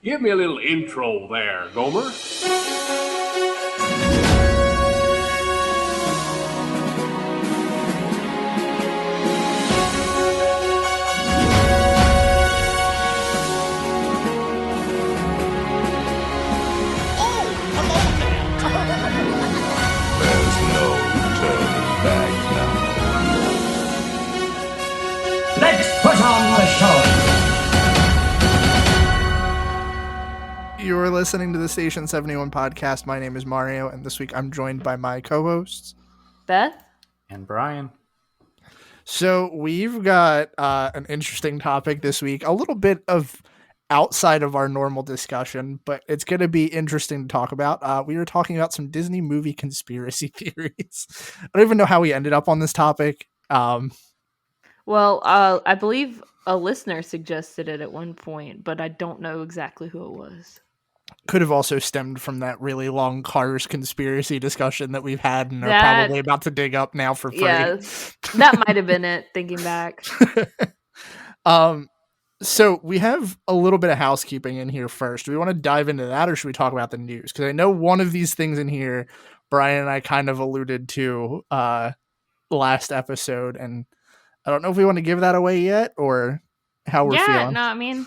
Give me a little intro there, Gomer. Let's put on the show. You're listening to the Station 71 podcast. My name is Mario, and this week I'm joined by my co-hosts, Beth and Brian. So we've got an interesting topic this week, a little bit of outside of our normal discussion, but it's going to be interesting to talk about. We were talking about some Disney movie conspiracy theories. I don't even know how we ended up on this topic. Well, I believe a listener suggested it at one point, but I don't know exactly who it was. Could have also stemmed from that really long Cars conspiracy discussion that we've had and are probably about to dig up now for free. Yeah, that might have been it, thinking back. So we have a little bit of housekeeping in here first. Do we want to dive into that, or should we talk about the news? Because I know one of these things in here, Brian and I kind of alluded to last episode, and I don't know if we want to give that away yet or how we're feeling. Yeah, no, I mean,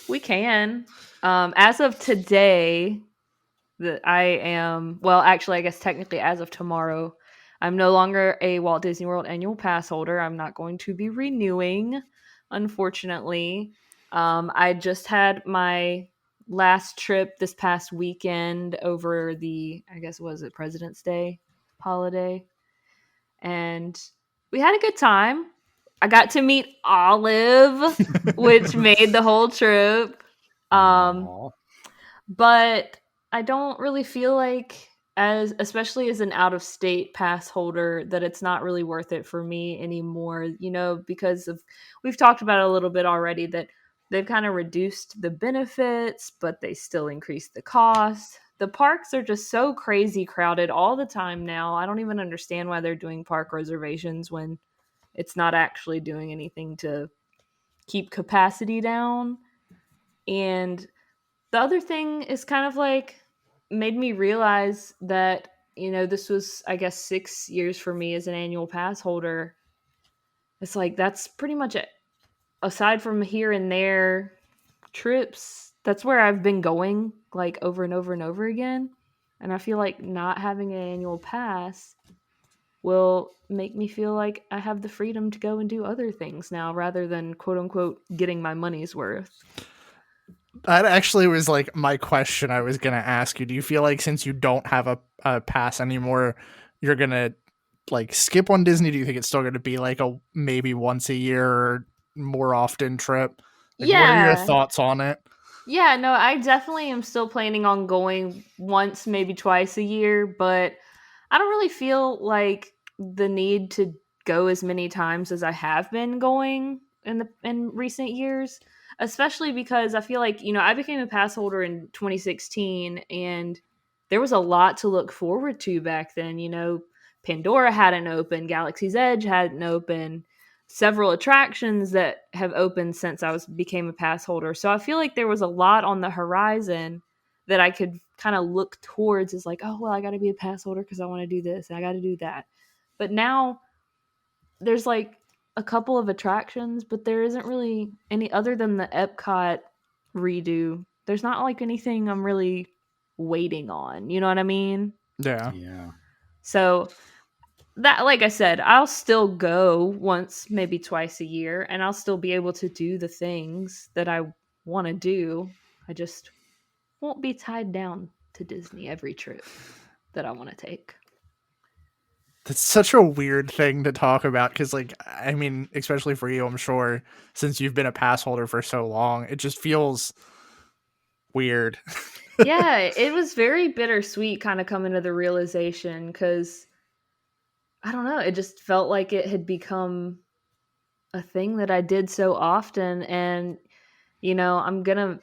we can. As of today, I am, well, actually, I guess technically as of tomorrow, I'm no longer a Walt Disney World annual pass holder. I'm not going to be renewing, unfortunately. I just had my last trip this past weekend over the, I guess, was it President's Day holiday? And we had a good time. I got to meet Olive, which made the whole trip. But I don't really feel like, especially as an out-of-state pass holder, that it's not really worth it for me anymore, because we've talked about it a little bit already, that they've kind of reduced the benefits, but they still increase the cost. The parks are just so crazy crowded all the time now. I don't even understand why they're doing park reservations when it's not actually doing anything to keep capacity down. And the other thing is kind of like made me realize that, this was, I guess, 6 years for me as an annual pass holder. It's like, that's pretty much it. Aside from here and there trips, that's where I've been going, like, over and over and over again. And I feel like not having an annual pass will make me feel like I have the freedom to go and do other things now rather than, quote unquote, getting my money's worth. That actually was like my question I was going to ask you. Do you feel like since you don't have a pass anymore, you're going to like skip on Disney? Do you think it's still going to be like a maybe once a year or more often trip? Like, yeah. What are your thoughts on it? Yeah, no, I definitely am still planning on going once, maybe twice a year, but I don't really feel like the need to go as many times as I have been going in recent years. Especially because I feel like, I became a pass holder in 2016 and there was a lot to look forward to back then. Pandora hadn't opened, Galaxy's Edge hadn't opened, several attractions that have opened since I became a pass holder. So I feel like there was a lot on the horizon that I could kind of look towards as like, oh, well, I got to be a pass holder because I want to do this and I got to do that. But now there's like a couple of attractions, but there isn't really any other than the Epcot redo. There's not like anything I'm really waiting on. You know what I mean? Yeah. So that, like I said, I'll still go once, maybe twice a year, and I'll still be able to do the things that I want to do. I just won't be tied down to Disney every trip that I want to take. That's such a weird thing to talk about because, like, I mean, especially for you, I'm sure, since you've been a pass holder for so long, it just feels weird. Yeah, it was very bittersweet kind of coming to the realization because, I don't know, it just felt like it had become a thing that I did so often. And, I'm going to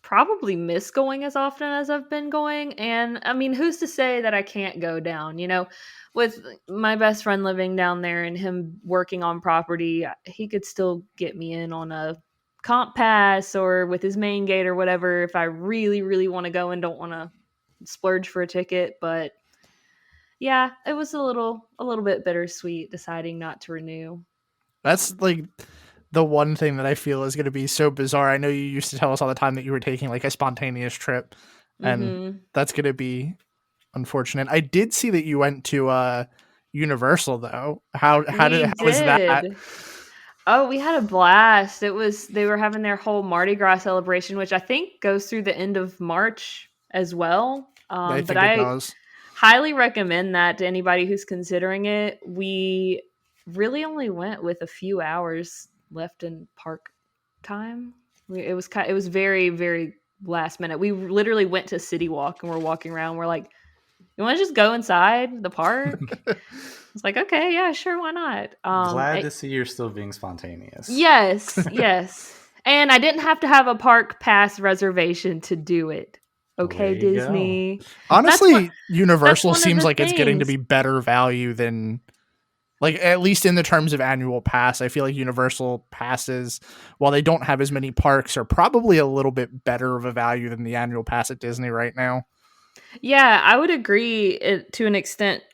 probably miss going as often as I've been going. And, I mean, who's to say that I can't go down, with my best friend living down there and him working on property, he could still get me in on a comp pass or with his main gate or whatever if I really, really want to go and don't want to splurge for a ticket. But yeah, it was a little bit bittersweet deciding not to renew. That's like the one thing that I feel is going to be so bizarre. I know you used to tell us all the time that you were taking like a spontaneous trip, and that's going to be unfortunate. I did see that you went to Universal though. How was that? Oh, we had a blast. They were having their whole Mardi Gras celebration, which I think goes through the end of March as well. I think but it I does. highly recommend that to anybody who's considering it. We really only went with a few hours left in park time. It was very, very last minute. We literally went to City Walk and we're walking around. We're like, you want to just go inside the park? It's like, okay, yeah, sure, why not? Glad to see you're still being spontaneous. Yes, yes. And I didn't have to have a park pass reservation to do it. Okay, Disney. Honestly, Universal seems like it's getting to be better value than, like, at least in the terms of annual pass. I feel like Universal passes, while they don't have as many parks, are probably a little bit better of a value than the annual pass at Disney right now. Yeah, I would agree to an extent,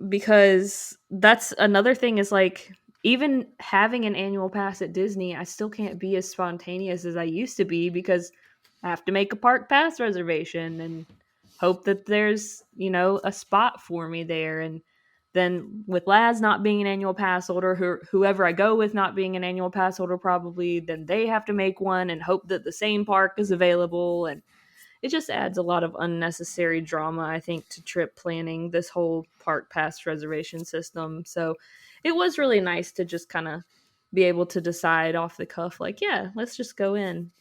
because that's another thing is like, even having an annual pass at Disney, I still can't be as spontaneous as I used to be because I have to make a park pass reservation and hope that there's, a spot for me there. And then with Laz not being an annual pass holder, whoever I go with not being an annual pass holder, probably, then they have to make one and hope that the same park is available. And it just adds a lot of unnecessary drama, I think, to trip planning, this whole park pass reservation system. So it was really nice to just kind of be able to decide off the cuff, like, yeah, let's just go in.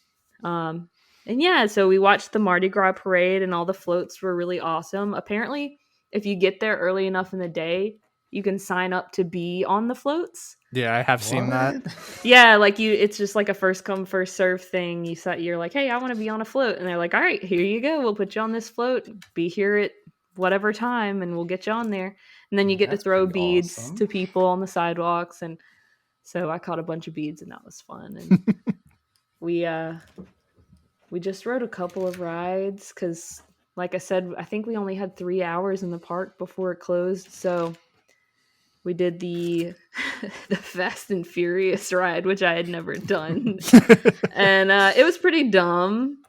And yeah, so we watched the Mardi Gras parade and all the floats were really awesome. Apparently, if you get there early enough in the day, you can sign up to be on the floats. Yeah, I have seen that. Yeah, like it's just like a first come first serve thing. You're like, hey, I want to be on a float, and they're like, all right, here you go. We'll put you on this float. Be here at whatever time, and we'll get you on there. And then you get to throw beads to people on the sidewalks, and so I caught a bunch of beads, and that was fun. And we just rode a couple of rides because, like I said, I think we only had 3 hours in the park before it closed, so we did the Fast and Furious ride, which I had never done. And it was pretty dumb,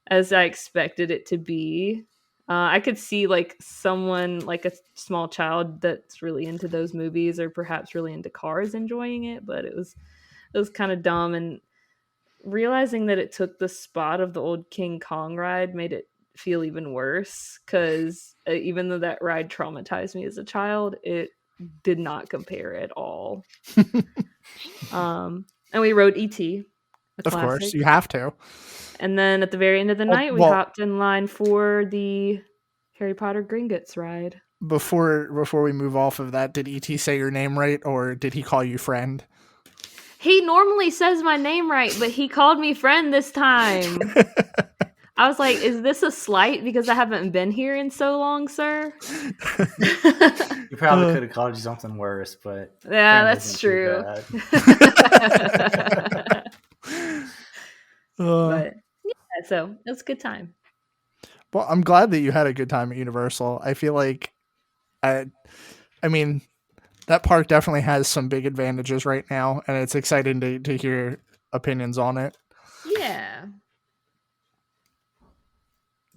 as I expected it to be. I could see like someone, like a small child that's really into those movies or perhaps really into cars, enjoying it, but it was kind of dumb. And realizing that it took the spot of the old King Kong ride made it feel even worse, because even though that ride traumatized me as a child, it did not compare at all. And we rode E.T. Of course, you have to. And then at the very end of the night, we hopped in line for the Harry Potter Gringotts ride. Before we move off of that, did E.T. say your name right, or did he call you friend? He normally says my name right, but he called me friend this time. I was like, is this a slight because I haven't been here in so long, sir? You probably could have called you something worse, but yeah, that's true. But yeah, so it was a good time. Well, I'm glad that you had a good time at Universal. I feel like, I mean, that park definitely has some big advantages right now, and it's exciting to hear opinions on it. Yeah.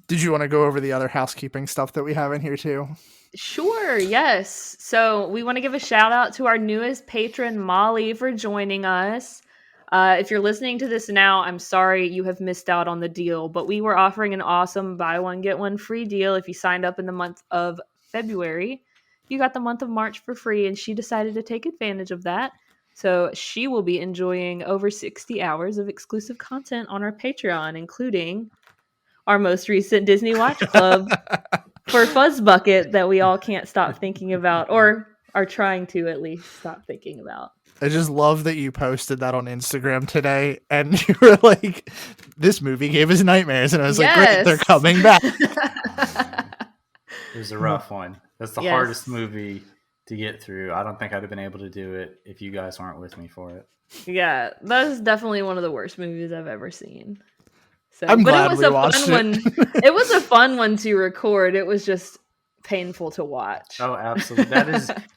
Did you want to go over the other housekeeping stuff that we have in here too? Sure, yes. So we want to give a shout out to our newest patron, Molly, for joining us. If you're listening to this now, I'm sorry you have missed out on the deal, but we were offering an awesome buy one, get one free deal if you signed up in the month of February. You got the month of March for free, and she decided to take advantage of that. So she will be enjoying over 60 hours of exclusive content on our Patreon, including our most recent Disney Watch Club for Fuzz Bucket that we all can't stop thinking about, or are trying to at least stop thinking about. I just love that you posted that on Instagram today, and you were like, this movie gave us nightmares, and I was like, great, they're coming back. It was a rough one. That's the hardest movie to get through. I don't think I'd have been able to do it if you guys weren't with me for it. Yeah, that is definitely one of the worst movies I've ever seen. So, I'm but glad it was we a watched fun it. one. It was a fun one to record. It was just painful to watch. Oh, absolutely.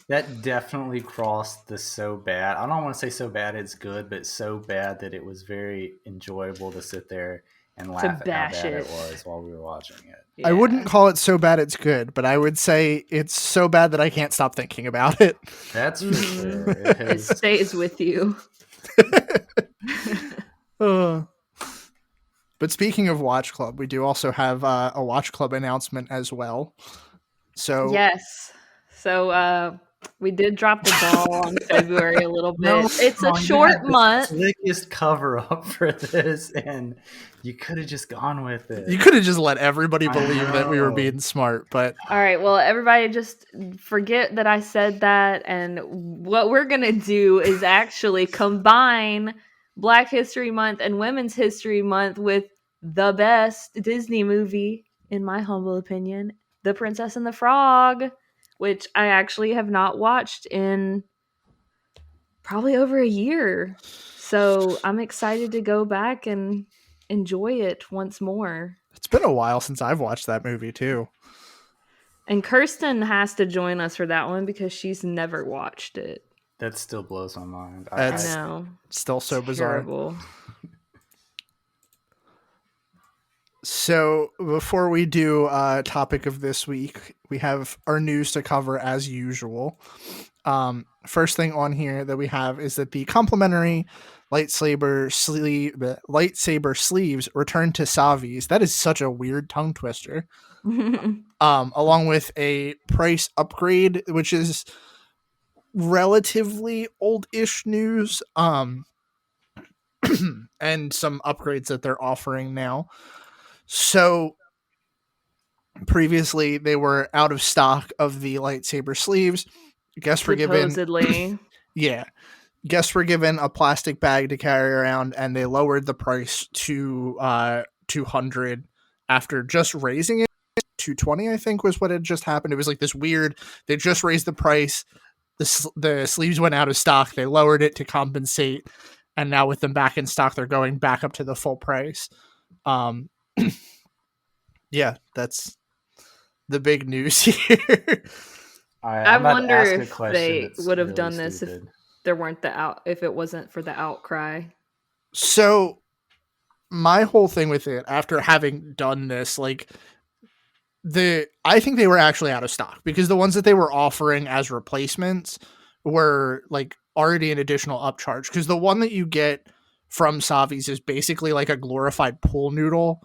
That definitely crossed the so bad. I don't want to say so bad it's good, but so bad that it was very enjoyable to sit there and laugh at how bash bad it. it was while we were watching it. I wouldn't call it so bad it's good, but I would say it's so bad that I can't stop thinking about it. That's for sure. It stays with you. But speaking of Watch Club, we do also have a Watch Club announcement as well. So yes. So we did drop the ball on February a little bit. No, It's a short month. Slickest cover up for this, and you could have just gone with it. you could have just let everybody I believe that we were know. being smart, but All right, well, everybody just forget that I said that. And what we're going to do is actually combine Black History Month and Women's History Month with the best Disney movie, in my humble opinion, The Princess and the Frog, which I actually have not watched in probably over a year. So I'm excited to go back and enjoy it once more. it's been a while since I've watched that movie too. And Kirsten has to join us for that one because she's never watched it. That still blows my mind. I That's know. still so bizarre. Terrible. So before we do topic of this week, we have our news to cover as usual. First thing on here that we have is that the complimentary lightsaber sleeves return to Savi's. That is such a weird tongue twister. Along with a price upgrade, which is relatively old-ish news. And some upgrades that they're offering now. So previously they were out of stock of the lightsaber sleeves. Guests were given Supposedly. yeah. Guests were given a plastic bag to carry around, and they lowered the price to $200 after just raising it to $220, I think was what had just happened. It was like this weird, they just raised the price, the sleeves went out of stock, they lowered it to compensate, and now with them back in stock, they're going back up to the full price. Yeah, that's the big news here. I wonder if they would have done this if there weren't if it wasn't for the outcry. So my whole thing with it, after having done this, like I think they were actually out of stock because the ones that they were offering as replacements were like already an additional upcharge. Because the one that you get from Savi's is basically like a glorified pool noodle.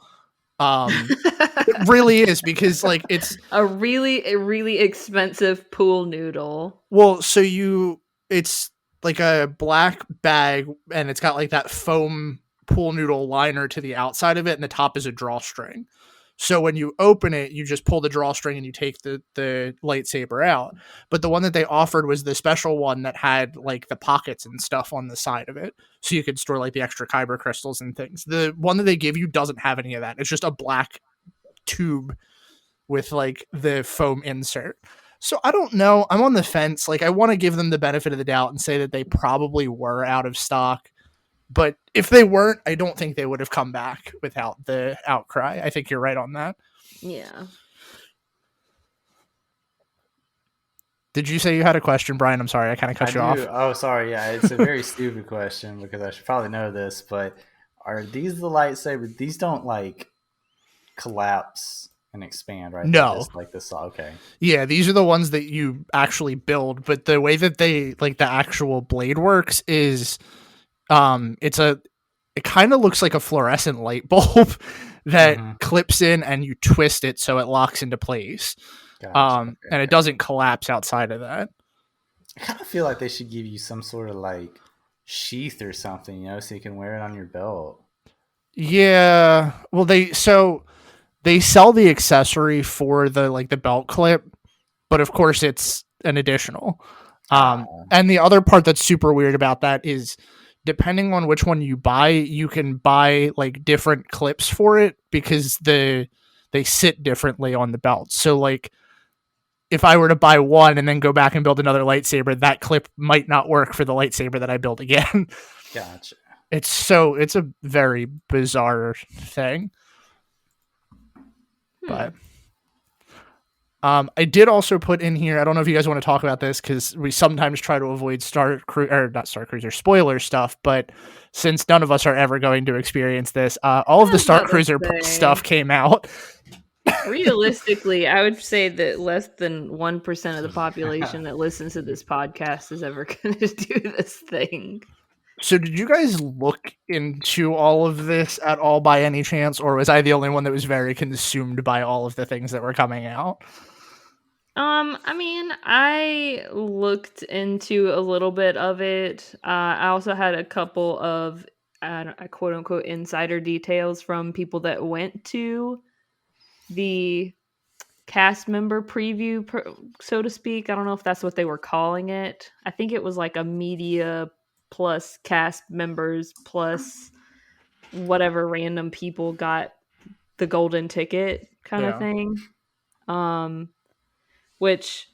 It really is, because like it's a really expensive pool noodle. Well, so it's like a black bag and it's got like that foam pool noodle liner to the outside of it, and the top is a drawstring. So when you open it, you just pull the drawstring and you take the lightsaber out. But the one that they offered was the special one that had like the pockets and stuff on the side of it. So you could store like the extra kyber crystals and things. The one that they give you doesn't have any of that. It's just a black tube with like the foam insert. So I don't know. I'm on the fence. Like I want to give them the benefit of the doubt and say that they probably were out of stock. But if they weren't, I don't think they would have come back without the outcry. I think you're right on that. Yeah. Did you say you had a question, Brian? I'm sorry. I kind of cut you off. Oh, sorry. Yeah, it's a very stupid question because I should probably know this, but are these the lightsabers? These don't like collapse and expand, right? No. Like this. Okay. Yeah, these are the ones that you actually build, but the way that they like the actual blade works is it kind of looks like a fluorescent light bulb that clips in and you twist it so it locks into place. Gotcha. And it doesn't collapse outside of that. I kind of feel like they should give you some sort of like sheath or something, so you can wear it on your belt. Yeah. Well, they sell the accessory for the belt clip, but of course it's an additional. And the other part that's super weird about that is depending on which one you buy, you can buy like different clips for it because they sit differently on the belt. So like if I were to buy one and then go back and build another lightsaber, that clip might not work for the lightsaber that I build again. Gotcha. It's a very bizarre thing. But I did also put in here, I don't know if you guys want to talk about this because we sometimes try to avoid not spoiler stuff, but since none of us are ever going to experience this, all of the Star Cruiser stuff came out. Realistically, I would say that less than 1% of the population that listens to this podcast is ever going to do this thing. So did you guys look into all of this at all by any chance, or was I the only one that was very consumed by all of the things that were coming out? I mean, I looked into a little bit of it. I also had a couple of quote unquote insider details from people that went to the cast member preview, so to speak. I don't know if that's what they were calling it. I think it was like a media plus cast members plus whatever random people got the golden ticket kind of thing. Which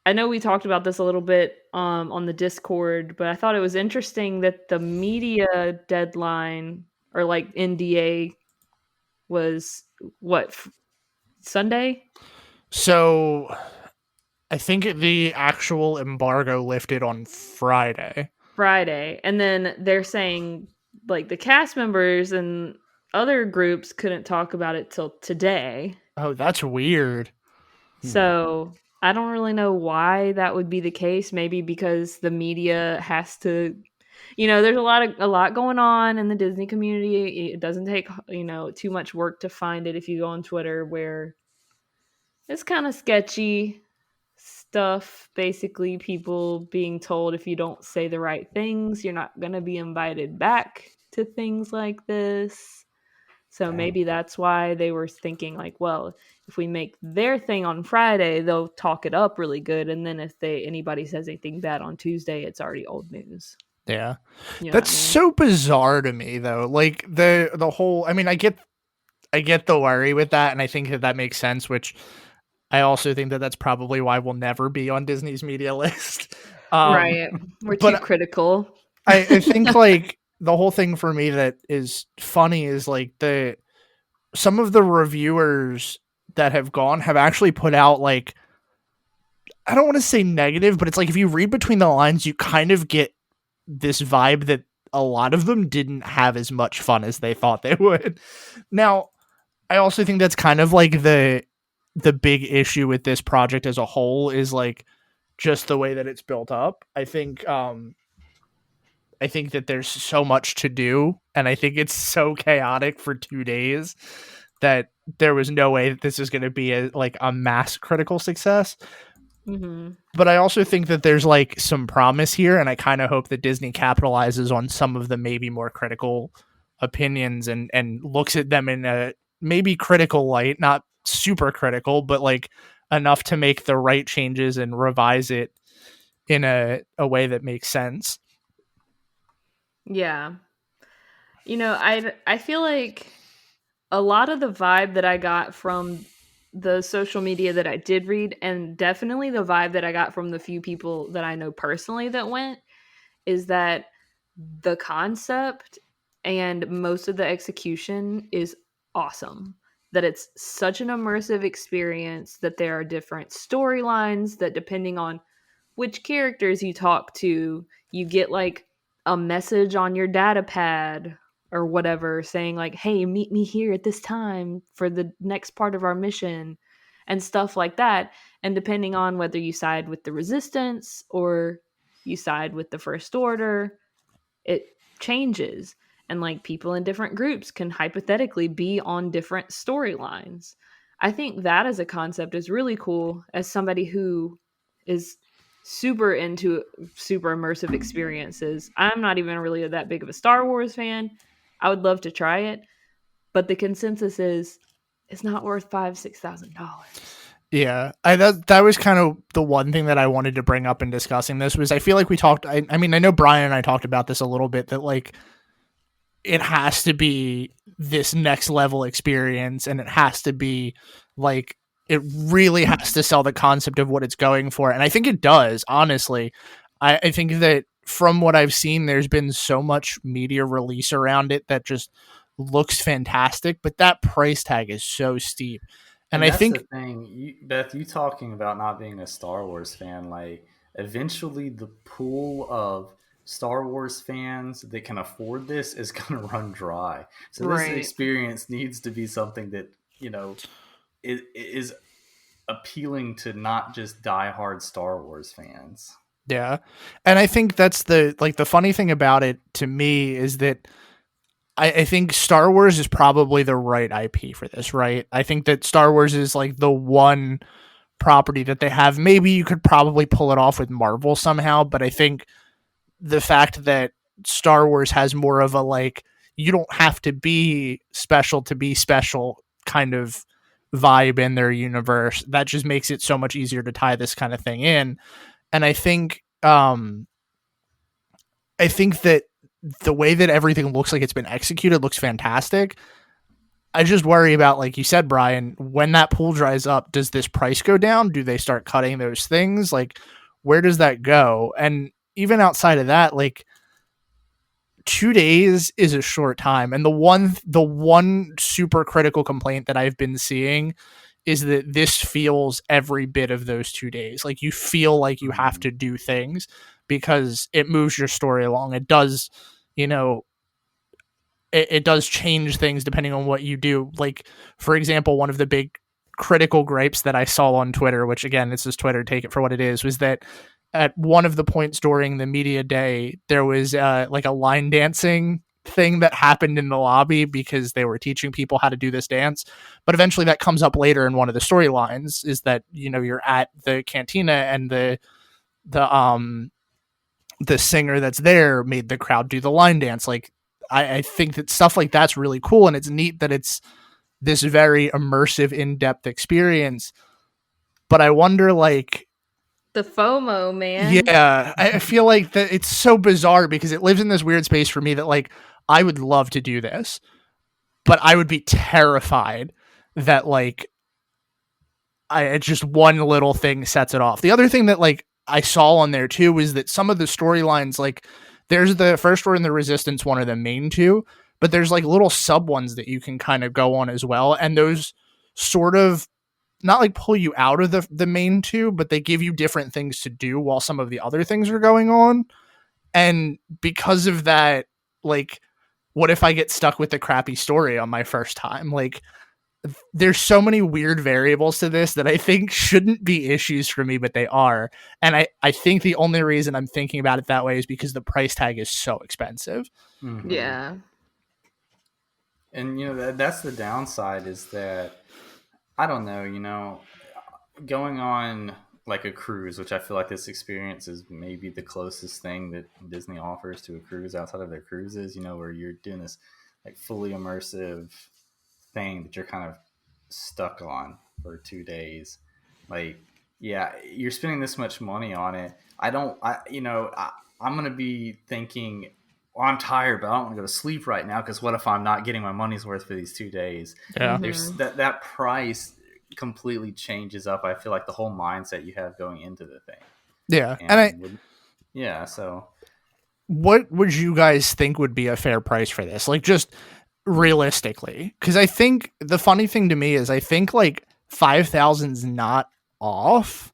I know we talked about this a little bit on the Discord, but I thought it was interesting that the media deadline or like NDA was Sunday? So I think the actual embargo lifted on Friday. And then they're saying like the cast members and other groups couldn't talk about it till today. Oh, that's weird. So I don't really know why that would be the case. Maybe because the media has to, there's a lot going on in the Disney community. It doesn't take, too much work to find it if you go on Twitter, where it's kind of sketchy stuff. Basically, people being told if you don't say the right things, you're not going to be invited back to things like this. So maybe that's why they were thinking like, well, if we make their thing on Friday, they'll talk it up really good. And then if anybody says anything bad on Tuesday, it's already old news. Yeah. That's so bizarre to me though. Like the whole, I mean, I get the worry with that. And I think that makes sense, which I also think that that's probably why we'll never be on Disney's media list. Right. We're too critical. I think like the whole thing for me that is funny is like some of the reviewers that have gone have actually put out like, I don't want to say negative, but it's like if you read between the lines, you kind of get this vibe that a lot of them didn't have as much fun as they thought they would. Now, I also think that's kind of like the big issue with this project as a whole is like just the way that it's built up. I think that there's so much to do, and I think it's so chaotic for 2 days that there was no way that this is going to be a mass critical success. Mm-hmm. But I also think that there's like some promise here, and I kind of hope that Disney capitalizes on some of the maybe more critical opinions and looks at them in a maybe critical light, not super critical, but like enough to make the right changes and revise it in a way that makes sense. Yeah. I feel like a lot of the vibe that I got from the social media that I did read, and definitely the vibe that I got from the few people that I know personally that went, is that the concept and most of the execution is awesome. That it's such an immersive experience, that there are different storylines that depending on which characters you talk to, you get like a message on your data pad or whatever saying like, hey, meet me here at this time for the next part of our mission and stuff like that. And depending on whether you side with the Resistance or you side with the First Order, it changes. And like people in different groups can hypothetically be on different storylines. I think that as a concept is really cool as somebody who is super into super immersive experiences. I'm not even really that big of a Star Wars fan. I would love to try it, but the consensus is it's not worth $5,000-$6,000. Yeah, that was kind of the one thing that I wanted to bring up in discussing this was I feel like we talked. I mean, I know Brian and I talked about this a little bit that like it has to be this next level experience, and it has to be like it really has to sell the concept of what it's going for. And I think it does, honestly. I think that from what I've seen, there's been so much media release around it that just looks fantastic, but that price tag is so steep. And And I that's the think, thing, Beth. You talking about not being a Star Wars fan, like eventually the pool of Star Wars fans that can afford this is going to run dry. So this Right. experience needs to be something that is appealing to not just diehard Star Wars fans. yeah. And I think that's the funny thing about it to me is that I think Star Wars is probably the right IP for this, right? I think that Star Wars is like the one property that they have. Maybe you could probably pull it off with Marvel somehow, but I think the fact that Star Wars has more of a like, you don't have to be special to be special kind of vibe in their universe, that just makes it so much easier to tie this kind of thing in. And I think that the way that everything looks like it's been executed looks fantastic. I just worry about, like you said, Brian, when that pool dries up, does this price go down? Do they start cutting those things? Like, where does that go? And even outside of that, like 2 days is a short time. And the one super critical complaint that I've been seeing is that this feels every bit of those 2 days. Like you feel like you have to do things because it moves your story along. It does, you know, it does change things depending on what you do. Like, for example, one of the big critical gripes that I saw on Twitter, which again, this is Twitter, take it for what it is, was that at one of the points during the media day, there was like a line dancing thing that happened in the lobby because they were teaching people how to do this dance. But eventually that comes up later in one of the storylines, is that, you know, you're at the cantina and the singer that's there made the crowd do the line dance. Like, I think that stuff like that's really cool, and it's neat that it's this very immersive, in-depth experience. But I wonder, like, The FOMO, man. yeah, I feel like that it's so bizarre because it lives in this weird space for me that, like, I would love to do this, but I would be terrified that, like, it's just one little thing sets it off. The other thing that, like, I saw on there too was that some of the storylines, like, there's the First Order and the Resistance one are the main two, but there's like little sub ones that you can kind of go on as well, and those sort of not like pull you out of the main two, but they give you different things to do while some of the other things are going on. And because of that, like, what if I get stuck with the crappy story on my first time? Like, there's so many weird variables to this that I think shouldn't be issues for me, but they are. And I think the only reason I'm thinking about it that way is because the price tag is so expensive. Mm-hmm. Yeah. And that's the downside, is that I don't know, going on like a cruise, which I feel like this experience is maybe the closest thing that Disney offers to a cruise outside of their cruises, where you're doing this like fully immersive thing that you're kind of stuck on for 2 days. Like, yeah, you're spending this much money on it. I'm going to be thinking, well, I'm tired, but I don't want to go to sleep right now, because what if I'm not getting my money's worth for these 2 days? Yeah. There's that price completely changes up, I feel like, the whole mindset you have going into the thing. Yeah. So what would you guys think would be a fair price for this? Like, just realistically, because I think the funny thing to me is I think like 5,000's not off,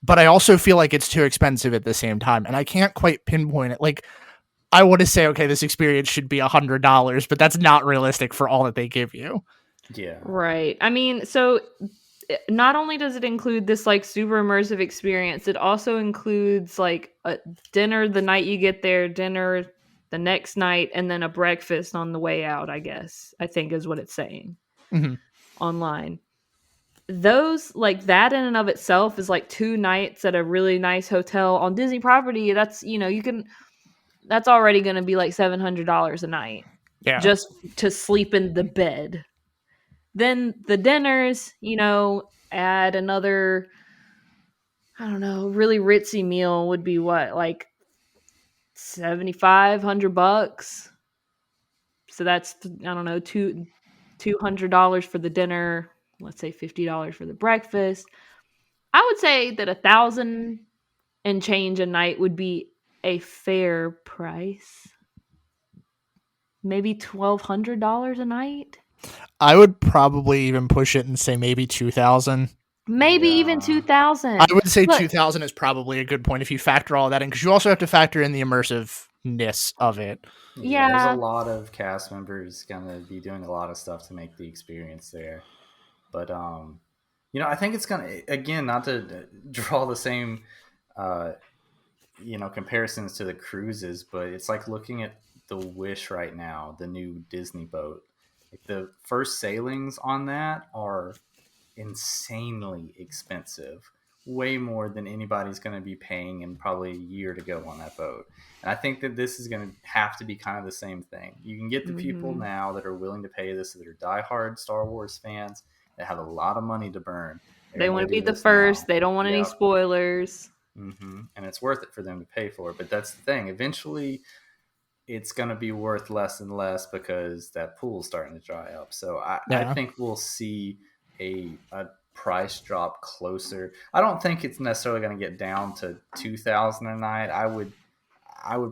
but I also feel like it's too expensive at the same time, and I can't quite pinpoint it. Like, I want to say, okay, this experience should be $100, but that's not realistic for all that they give you. Yeah. Right. I mean, so not only does it include this like super immersive experience, it also includes like a dinner the night you get there, dinner the next night, and then a breakfast on the way out, I guess, I think is what it's saying online. Those, like, that in and of itself is like 2 nights at a really nice hotel on Disney property. That's, that's already going to be like $700 a night. Yeah. Just to sleep in the bed. Then the dinners, add another, I don't know, really ritzy meal would be what, like $7,500. So that's, I don't know, $200 for the dinner, let's say $50 for the breakfast. I would say that $1,000 and change a night would be a fair price. Maybe $1,200 a night. I would probably even push it and say maybe 2,000. Maybe even 2,000. I would say 2,000 is probably a good point if you factor all that in, because you also have to factor in the immersiveness of it. Yeah. There's a lot of cast members gonna be doing a lot of stuff to make the experience there. But I think it's gonna, again, not to draw the same comparisons to the cruises, but it's like looking at the Wish right now, the new Disney boat. Like the first sailings on that are insanely expensive, way more than anybody's going to be paying in probably a year to go on that boat. And I think that this is going to have to be kind of the same thing. You can get the people now that are willing to pay this, that are diehard Star Wars fans, that have a lot of money to burn. They want to be the first. They don't want any spoilers. And it's worth it for them to pay for it. But that's the thing. Eventually, it's going to be worth less and less because that pool's starting to dry up. So I think we'll see a price drop closer. I don't think it's necessarily going to get down to 2,000 a night. I would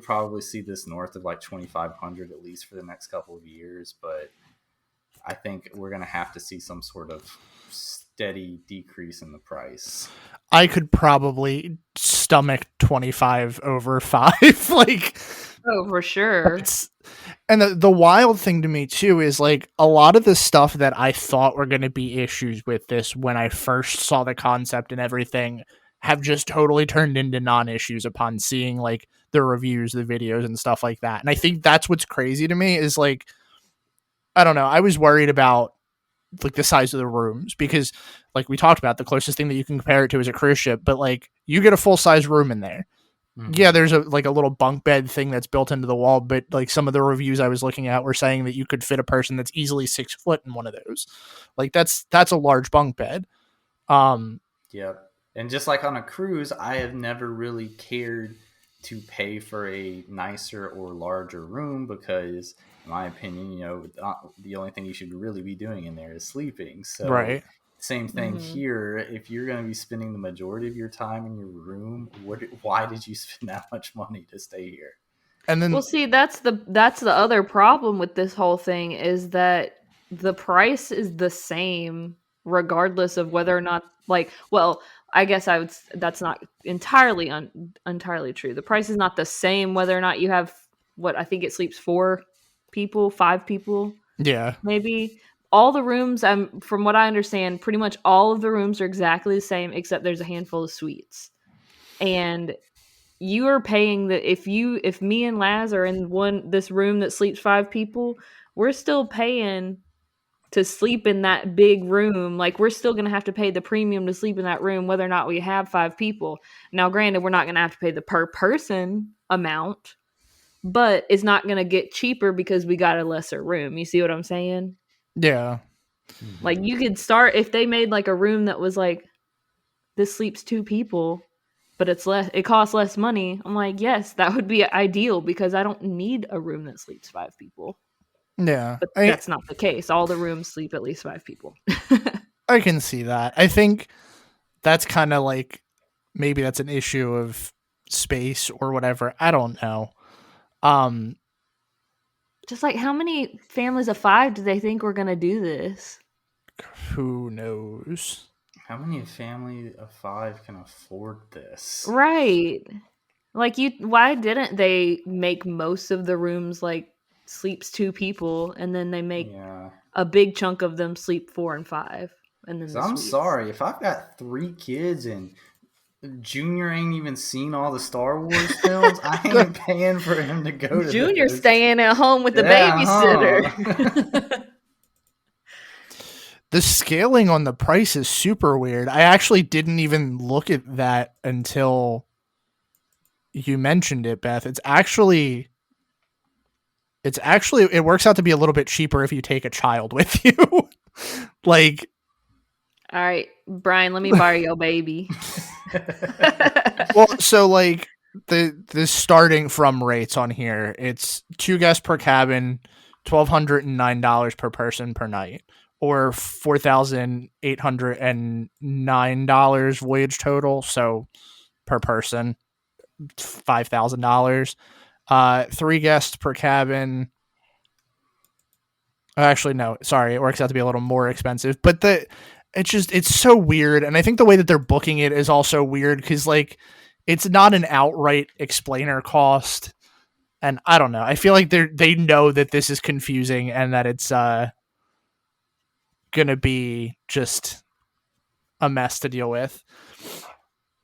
probably see this north of like 2,500 at least for the next couple of years. But I think we're going to have to see some sort of steady decrease in the price. I could probably stomach 25 over 5. Oh, for sure. And the wild thing to me too is like a lot of the stuff that I thought were going to be issues with this when I first saw the concept and everything have just totally turned into non-issues upon seeing like the reviews, the videos and stuff like that. And I think that's what's crazy to me is like, I don't know. I was worried about like the size of the rooms because like we talked about, the closest thing that you can compare it to is a cruise ship, but like you get a full size room in there. Yeah, there's a little bunk bed thing that's built into the wall, but like some of the reviews I was looking at were saying that you could fit a person that's easily 6 foot in one of those. Like that's a large bunk bed. Yep. And just like on a cruise, I have never really cared to pay for a nicer or larger room because, in my opinion, the only thing you should really be doing in there is sleeping. So right. Same thing here. If you're going to be spending the majority of your time in your room, why did you spend that much money to stay here? And then, well, see, that's the other problem with this whole thing is that the price is the same regardless of whether or not, like, well, I guess that's not entirely entirely true. The price is not the same whether or not you have what I think it sleeps 4 people, 5 people. Yeah, maybe. All the rooms, from what I understand, pretty much all of the rooms are exactly the same, except there's a handful of suites. And you are paying if me and Laz are in this room that sleeps 5 people, we're still paying to sleep in that big room. Like we're still going to have to pay the premium to sleep in that room, whether or not we have 5 people. Now, granted, we're not going to have to pay the per person amount, but it's not going to get cheaper because we got a lesser room. You see what I'm saying? Yeah. Like you could start if they made like a room that was like this sleeps 2 people, but it costs less money. I'm like, yes, that would be ideal because I don't need a room that sleeps 5 people. Yeah. But that's not the case. All the rooms sleep at least 5 people. I can see that. I think that's kind of like maybe that's an issue of space or whatever. I don't know. Just like how many families of 5 do they think we're going to do this? Who knows? How many family of 5 can afford this? Right. Like why didn't they make most of the rooms like sleeps 2 people and then they make a big chunk of them sleep 4 and 5 and then I'm sorry, if I've got 3 kids and Junior ain't even seen all the Star Wars films, I ain't paying for him to go to Junior's staying at home with the babysitter. Huh? The scaling on the price is super weird. I actually didn't even look at that until you mentioned it, Beth. It works out to be a little bit cheaper if you take a child with you. Like, all right, Brian, let me borrow your baby. Well, so like the starting from rates on here, it's 2 guests per cabin, $1,209 per person per night. or $4,809 voyage total. So per person, $5,000. 3 guests per cabin. Actually, no, sorry, it works out to be a little more expensive. But it's so weird, and I think the way that they're booking it is also weird because like it's not an outright explainer cost, and I don't know. I feel like they know that this is confusing and that it's gonna be just a mess to deal with.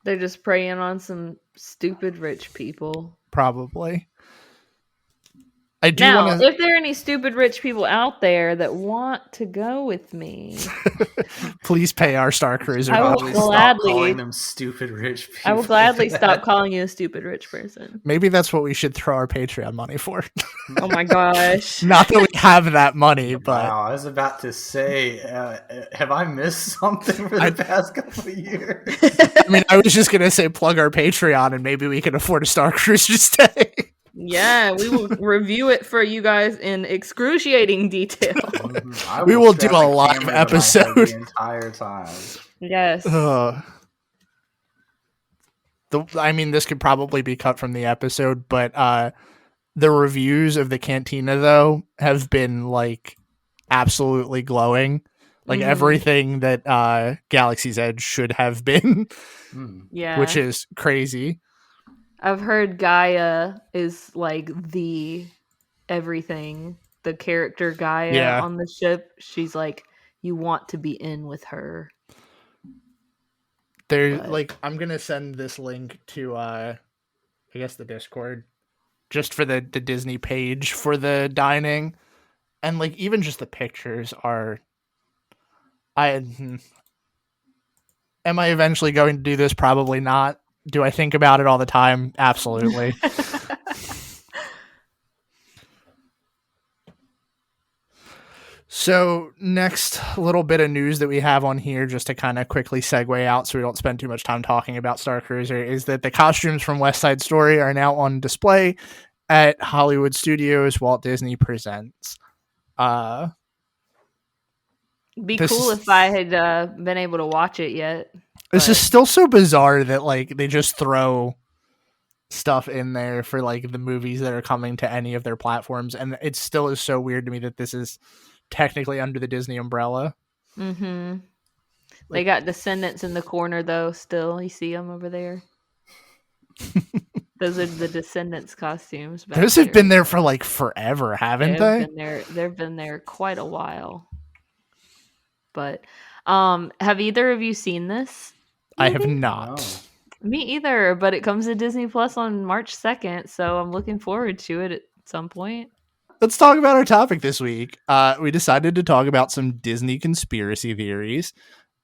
They're just preying on some stupid rich people. Probably. I do Now, want to. if there are any stupid rich people out there that want to go with me, Please pay our Star Cruiser. I will buddies. Stop gladly- calling them stupid rich people. I will gladly stop calling you a stupid rich person. Maybe that's what we should throw our Patreon money for. Oh my gosh. Not that we have that money, but Wow, I was about to say, have I missed something for the past couple of years? I mean, I was just gonna say plug our Patreon and maybe we can afford a Star Cruiser stay. Yeah, we will review it for you guys in excruciating detail. We will do a live episode. the entire time. Yes. I mean, this could probably be cut from the episode, but the reviews of the Cantina though have been like absolutely glowing, like everything that Galaxy's Edge should have been. Yeah, which is crazy. I've heard Gaia is like the everything, the character Gaia on the ship. She's like, you want to be in with her. I'm gonna send this link to I guess the Discord, just for the Disney page for the dining, and like even just the pictures are. Am I eventually going to do this? Probably not. Do I think about it all the time? Absolutely. So next little bit of news that we have on here, just to kind of quickly segue out so we don't spend too much time talking about Star Cruiser, is that the costumes from West Side Story are now on display at Hollywood Studios Walt Disney Presents. Be cool if I had been able to watch it yet. This is still so bizarre that like they just throw stuff in there for like the movies that are coming to any of their platforms, and it still is so weird to me that this is technically under the Disney umbrella. Mm-hmm. They got Descendants in the corner though. Still, you see them over there. Those are the Descendants costumes. Those have been there for like forever, haven't they? They've been there quite a while. But have either of you seen this? Maybe? I have not. No. Me either, but it comes to Disney Plus on March 2nd, so I'm looking forward to it at some point. Let's talk about our topic this week. We decided to talk about some Disney conspiracy theories.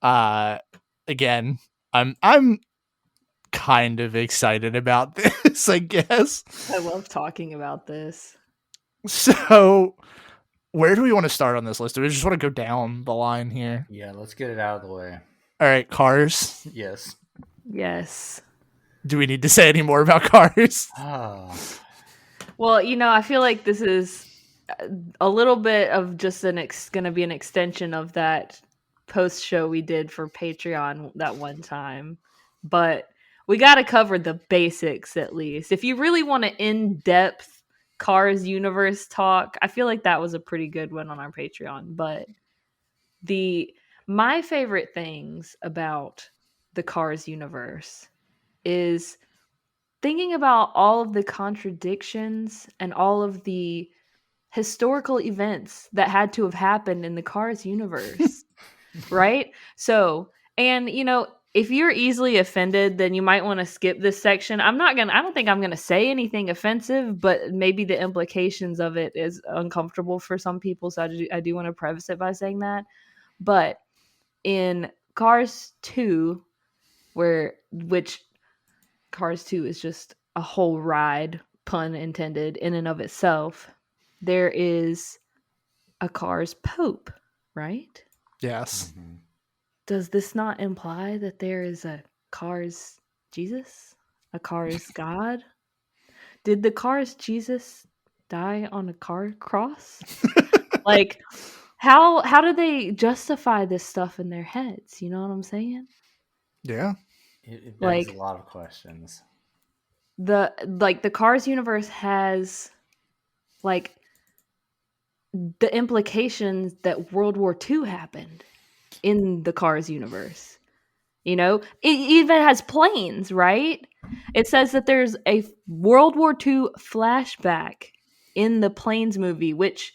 Again, I'm kind of excited about this, I guess. I love talking about this. So, where do we want to start on this list? Do we just want to go down the line here? Yeah, let's get it out of the way. All right, Cars. Yes. Yes. Do we need to say any more about Cars? Oh. Well, I feel like this is a little bit of just going to be an extension of that post show we did for Patreon that one time. But we got to cover the basics at least. If you really want to in-depth Cars universe talk, I feel like that was a pretty good one on our Patreon. But my favorite things about the Cars universe is thinking about all of the contradictions and all of the historical events that had to have happened in the Cars universe, right? So, and if you're easily offended, then you might want to skip this section. I don't think I'm going to say anything offensive, but maybe the implications of it is uncomfortable for some people. So I do want to preface it by saying that. But in Cars 2, which Cars 2 is just a whole ride, pun intended, in and of itself, there is a Cars Pope, right? Yes. Mm-hmm. Does this not imply that there is a Cars Jesus? A Cars God? Did the Cars Jesus die on a car cross? Like, How do they justify this stuff in their heads? You know what I'm saying? Yeah. It begs a Like lot of questions. the Cars universe has like the implications that World War II happened in the Cars universe. You know, it even has planes, right? It says that there's a World War II flashback in the Planes movie, which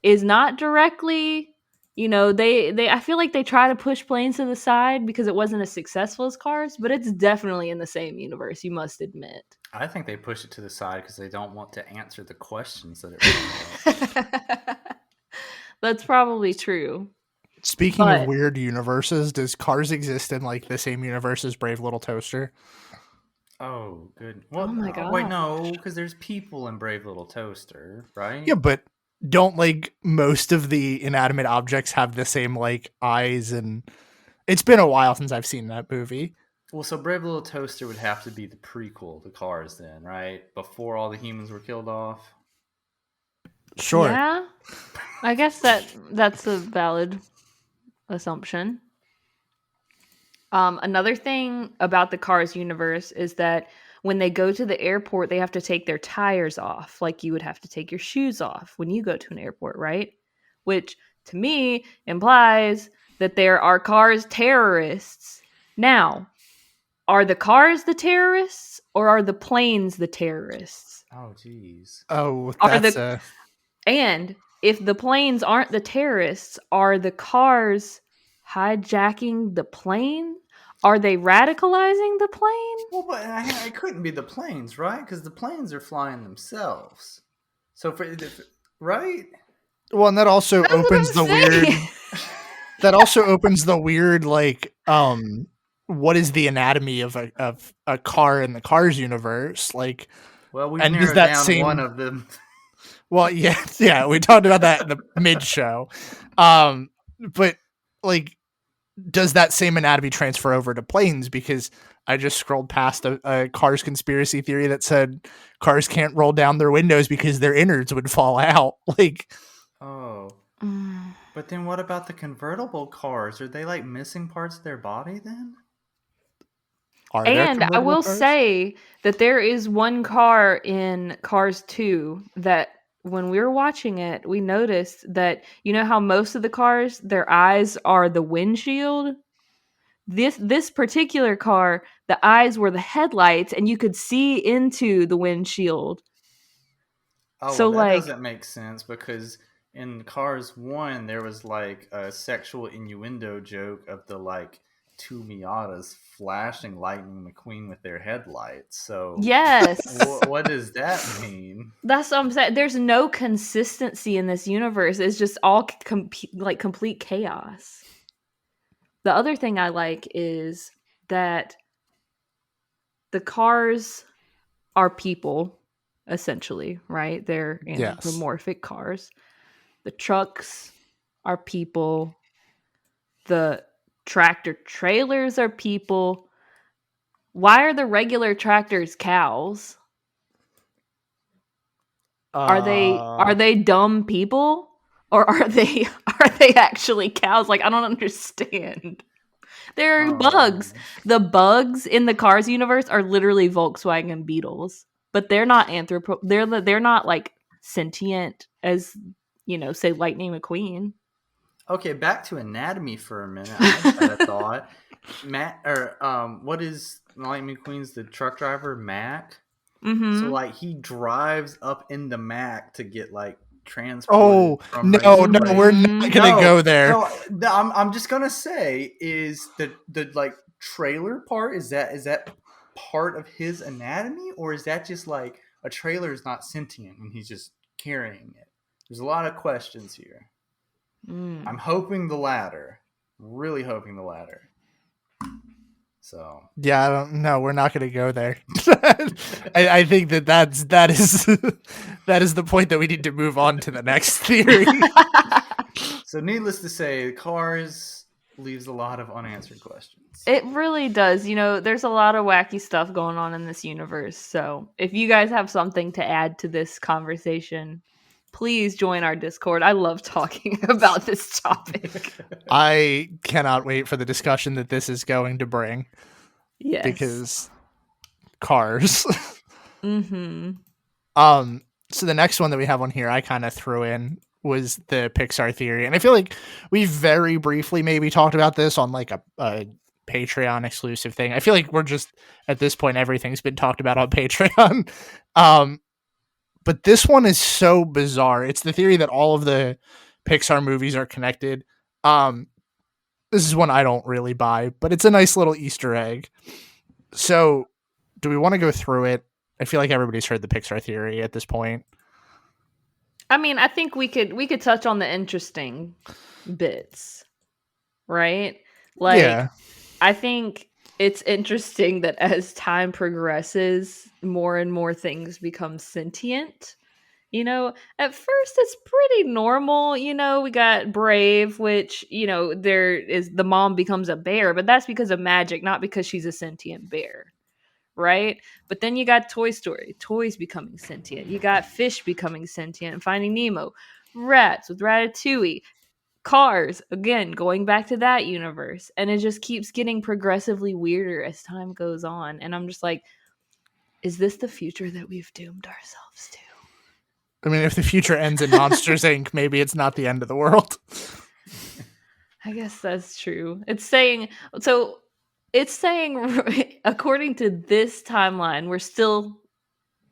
is not directly, you know, they I feel like they try to push Planes to the side because it wasn't as successful as Cars, but it's definitely in the same universe, you must admit. I think they push it to the side because they don't want to answer the questions that it brings up. That's probably true. Speaking of But weird universes, does Cars exist in like the same universe as Brave Little Toaster? Oh, good. oh my Wait, god. no, because there's people in Brave Little Toaster, right? Yeah, but don't like most of the inanimate objects have the same like eyes? And it's been a while since I've seen that movie. Well, so Brave Little Toaster would have to be the prequel to Cars, then, right? Before all the humans were killed off. Sure. Yeah. I guess that's a valid assumption. Another thing about the Cars universe is that when they go to the airport, they have to take their tires off, like you would have to take your shoes off when you go to an airport, right? Which to me implies that there are Cars terrorists. Now, are the Cars the terrorists or are the planes the terrorists? Oh, geez. Oh, Are that's the And if the planes aren't the terrorists, are the Cars hijacking the plane? Are they radicalizing the plane? Well, but it couldn't be the planes, right? Because the planes are flying themselves. So, right? well, and that also That's what opens I'm the weird. saying. That also opens the weird like what is the anatomy of a car in the Cars universe? Like, Well, we've and does narrowed that down same one of them. well, yeah, yeah, we talked about that in the mid show. But like, does that same anatomy transfer over to planes? Because I just scrolled past a Cars conspiracy theory that said cars can't roll down their windows because their innards would fall out. Like, Oh. Mm. But then what about the convertible cars? Are they like missing parts of their body then? are there And I convertible will cars? say that there is one car in Cars 2 that when we were watching it, we noticed that you know how most of the cars, their eyes are the windshield? This particular car, the eyes were the headlights and you could see into the windshield. Oh, So well, that like doesn't make sense because in Cars 1, there was like a sexual innuendo joke of the like two Miatas flashing Lightning McQueen with their headlights. So, yes. what does that mean? That's what I'm saying. There's no consistency in this universe. It's just all like complete chaos. The other thing I like is that the cars are people, essentially, right? They're Yes. anthropomorphic cars. The trucks are people. The tractor trailers are people. Why are the regular tractors cows? Are they dumb people? Or are they actually cows? Like I don't understand. They're bugs. The bugs in the Cars universe are literally Volkswagen Beetles, but they're not they're not like sentient as you know, say Lightning McQueen. Okay, back to anatomy for a minute. I just had a thought. What is Lightning McQueen's the truck driver, Mac? Mm-hmm. So like he drives up in the Mac to get like transported. Oh from no, place to no, place. we're not gonna go there. No, I'm just gonna say is the like trailer part is that part of his anatomy, or is that just like a trailer is not sentient and he's just carrying it? There's a lot of questions here. I'm hoping the latter. Really hoping the latter. So Yeah, I don't know. We're not going to go there. I think that is that is the point that we need to move on to the next theory. So needless to say, Cars leaves a lot of unanswered questions. It really does. You know, there's a lot of wacky stuff going on in this universe. So if you guys have something to add to this conversation, please join our Discord. I love talking about this topic. I cannot wait for the discussion that this is going to bring. Yes. Because cars. Mm-hmm. So the next one that we have on here, I kind of threw in, was the Pixar Theory. And I feel like we very briefly maybe talked about this on like a Patreon exclusive thing. I feel like we're just, at this point, everything's been talked about on Patreon. But this one is so bizarre. It's the theory that all of the Pixar movies are connected. This is one I don't really buy, but it's a nice little Easter egg. So do we want to go through it? I feel like everybody's heard the Pixar Theory at this point. I mean, I think we could touch on the interesting bits, right? Like, Yeah. I think it's interesting that as time progresses, more and more things become sentient. You know, at first it's pretty normal. You know, we got Brave, which, you know, there is the mom becomes a bear, but that's because of magic, not because she's a sentient bear. Right? But then you got Toy Story, toys becoming sentient. You got fish becoming sentient and Finding Nemo, rats with Ratatouille, Cars, again, going back to that universe. And it just keeps getting progressively weirder as time goes on. And I'm just like, is this the future that we've doomed ourselves to? I mean, if the future ends in Monsters Inc., maybe it's not the end of the world. I guess that's true. It's saying, according to this timeline, we're still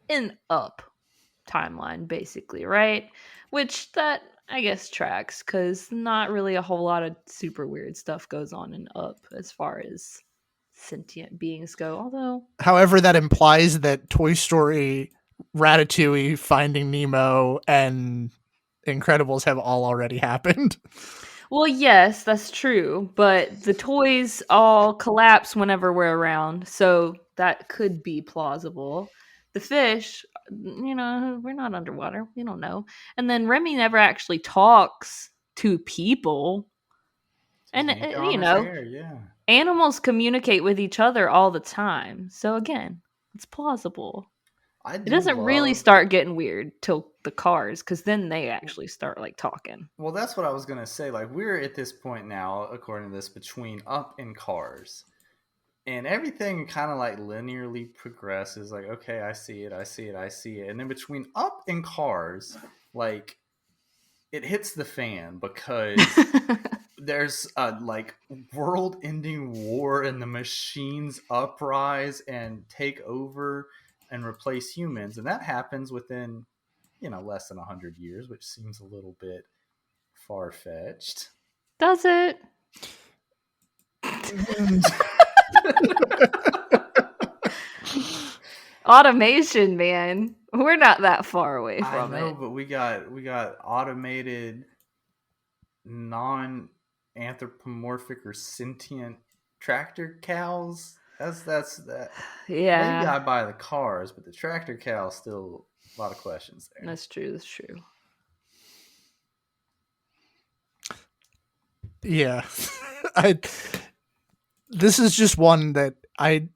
in up timeline, basically, right? Which that, I guess, tracks, because not really a whole lot of super weird stuff goes on in up as far as sentient beings go, although... However, that implies that Toy Story, Ratatouille, Finding Nemo, and Incredibles have all already happened. Well, yes, that's true, but the toys all collapse whenever we're around, so that could be plausible. The fish, you know, we're not underwater. We don't know. And then Remy never actually talks to people. And, you know, yeah. Animals communicate with each other all the time. So, again, it's plausible. It doesn't really start getting weird till the Cars, because then they actually start like talking. Well, that's what I was gonna say. Like, we're at this point now, according to this, between Up and Cars, and everything kind of like linearly progresses. Like, okay, I see it, and then between Up and Cars, like, it hits the fan because there's a like world-ending war, and the machines uprise and take over and replace humans, and that happens within, you know, less than 100 years, which seems a little bit far-fetched. Does it? Automation, man. We're not that far away from it. I know, but we got automated, non-anthropomorphic or sentient tractor cows. That's that. Yeah. Maybe I buy the Cars, but the tractor cow still a lot of questions there. That's true. Yeah. This is just one that I,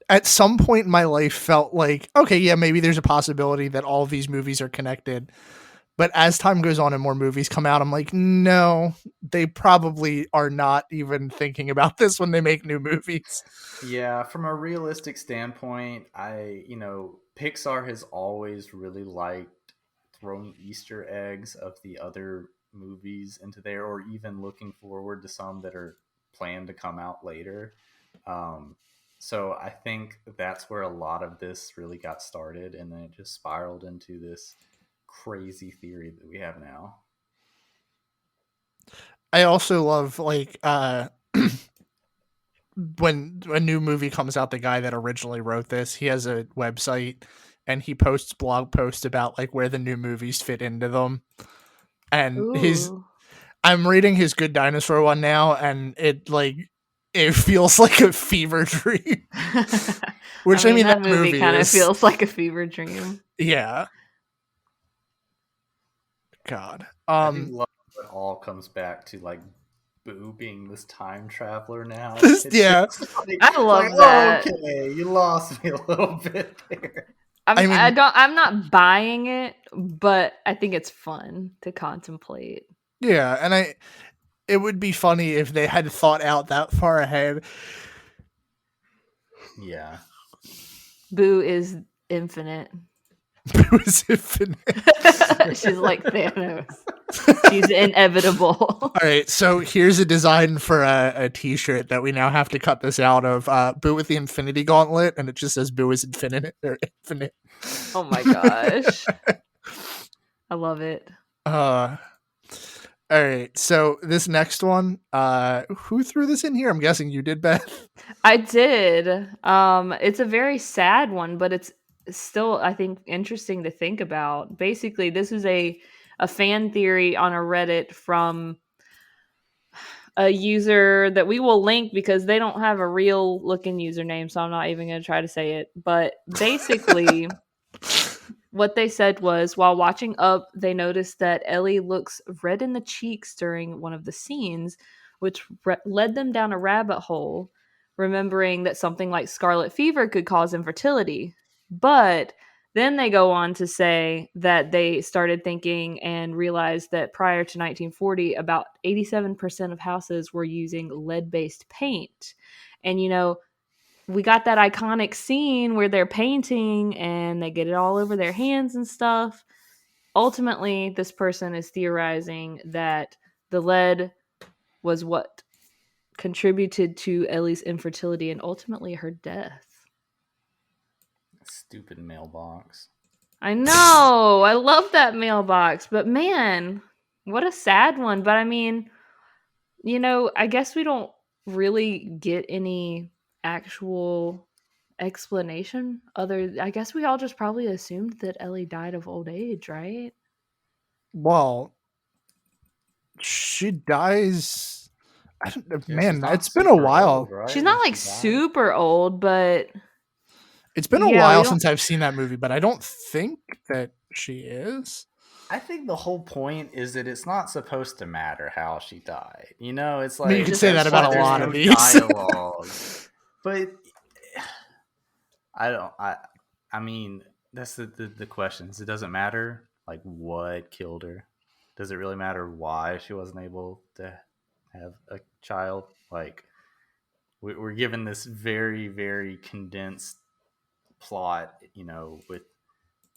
at some point in my life, felt like, okay, yeah, maybe there's a possibility that all of these movies are connected. But as time goes on and more movies come out, I'm like, no, they probably are not even thinking about this when they make new movies. Yeah, from a realistic standpoint, Pixar has always really liked throwing Easter eggs of the other movies into there, or even looking forward to some that are planned to come out later. So I think that's where a lot of this really got started, and then it just spiraled into this crazy theory that we have now. I also love, like, when a new movie comes out, the guy that originally wrote this, he has a website and he posts blog posts about like where the new movies fit into them. And I'm reading his Good Dinosaur one now, and it feels like a fever dream. Which I mean that movie kind of feels like a fever dream. Yeah. God. I do love it all comes back to like Boo being this time traveler now. Yeah. I love that. Okay, you lost me a little bit there. I'm not buying it, but I think it's fun to contemplate. Yeah, and it would be funny if they had thought out that far ahead. Yeah. Boo is infinite. Boo is infinite. She's like Thanos. She's inevitable. All right, so here's a design for a t-shirt that we now have to cut this out of. Boo with the Infinity Gauntlet, and it just says Boo is infinite or infinite. Oh my gosh. I love it. All right, so this next one, who threw this in here? I'm guessing you did, Beth. I did. It's a very sad one, but it's still, I think, interesting to think about. Basically, this is a fan theory on a Reddit from a user that we will link because they don't have a real looking username, so I'm not even going to try to say it. But basically, what they said was, while watching Up, they noticed that Ellie looks red in the cheeks during one of the scenes, which led them down a rabbit hole, remembering that something like scarlet fever could cause infertility. But then they go on to say that they started thinking and realized that prior to 1940, about 87% of houses were using lead-based paint. And, we got that iconic scene where they're painting and they get it all over their hands and stuff. Ultimately, this person is theorizing that the lead was what contributed to Ellie's infertility and ultimately her death. Stupid mailbox. I know. I love that mailbox, but man, what a sad one. But I mean, I guess we don't really get any actual explanation I guess we all just probably assumed that Ellie died of old age, right? Well, she dies. I don't know, Yeah, man. she's not It's been a while. old, right? She's not when like she died. super old, but It's been a Yeah, we while don't- since I've seen that movie, but I don't think that she is. I think the whole point is that it's not supposed to matter how she died. It's like I mean, you could say that about a there's lot no of these. dialogue. But I don't. I mean, that's the questions. It doesn't matter like what killed her. Does it really matter why she wasn't able to have a child? Like we're given this very, very condensed plot,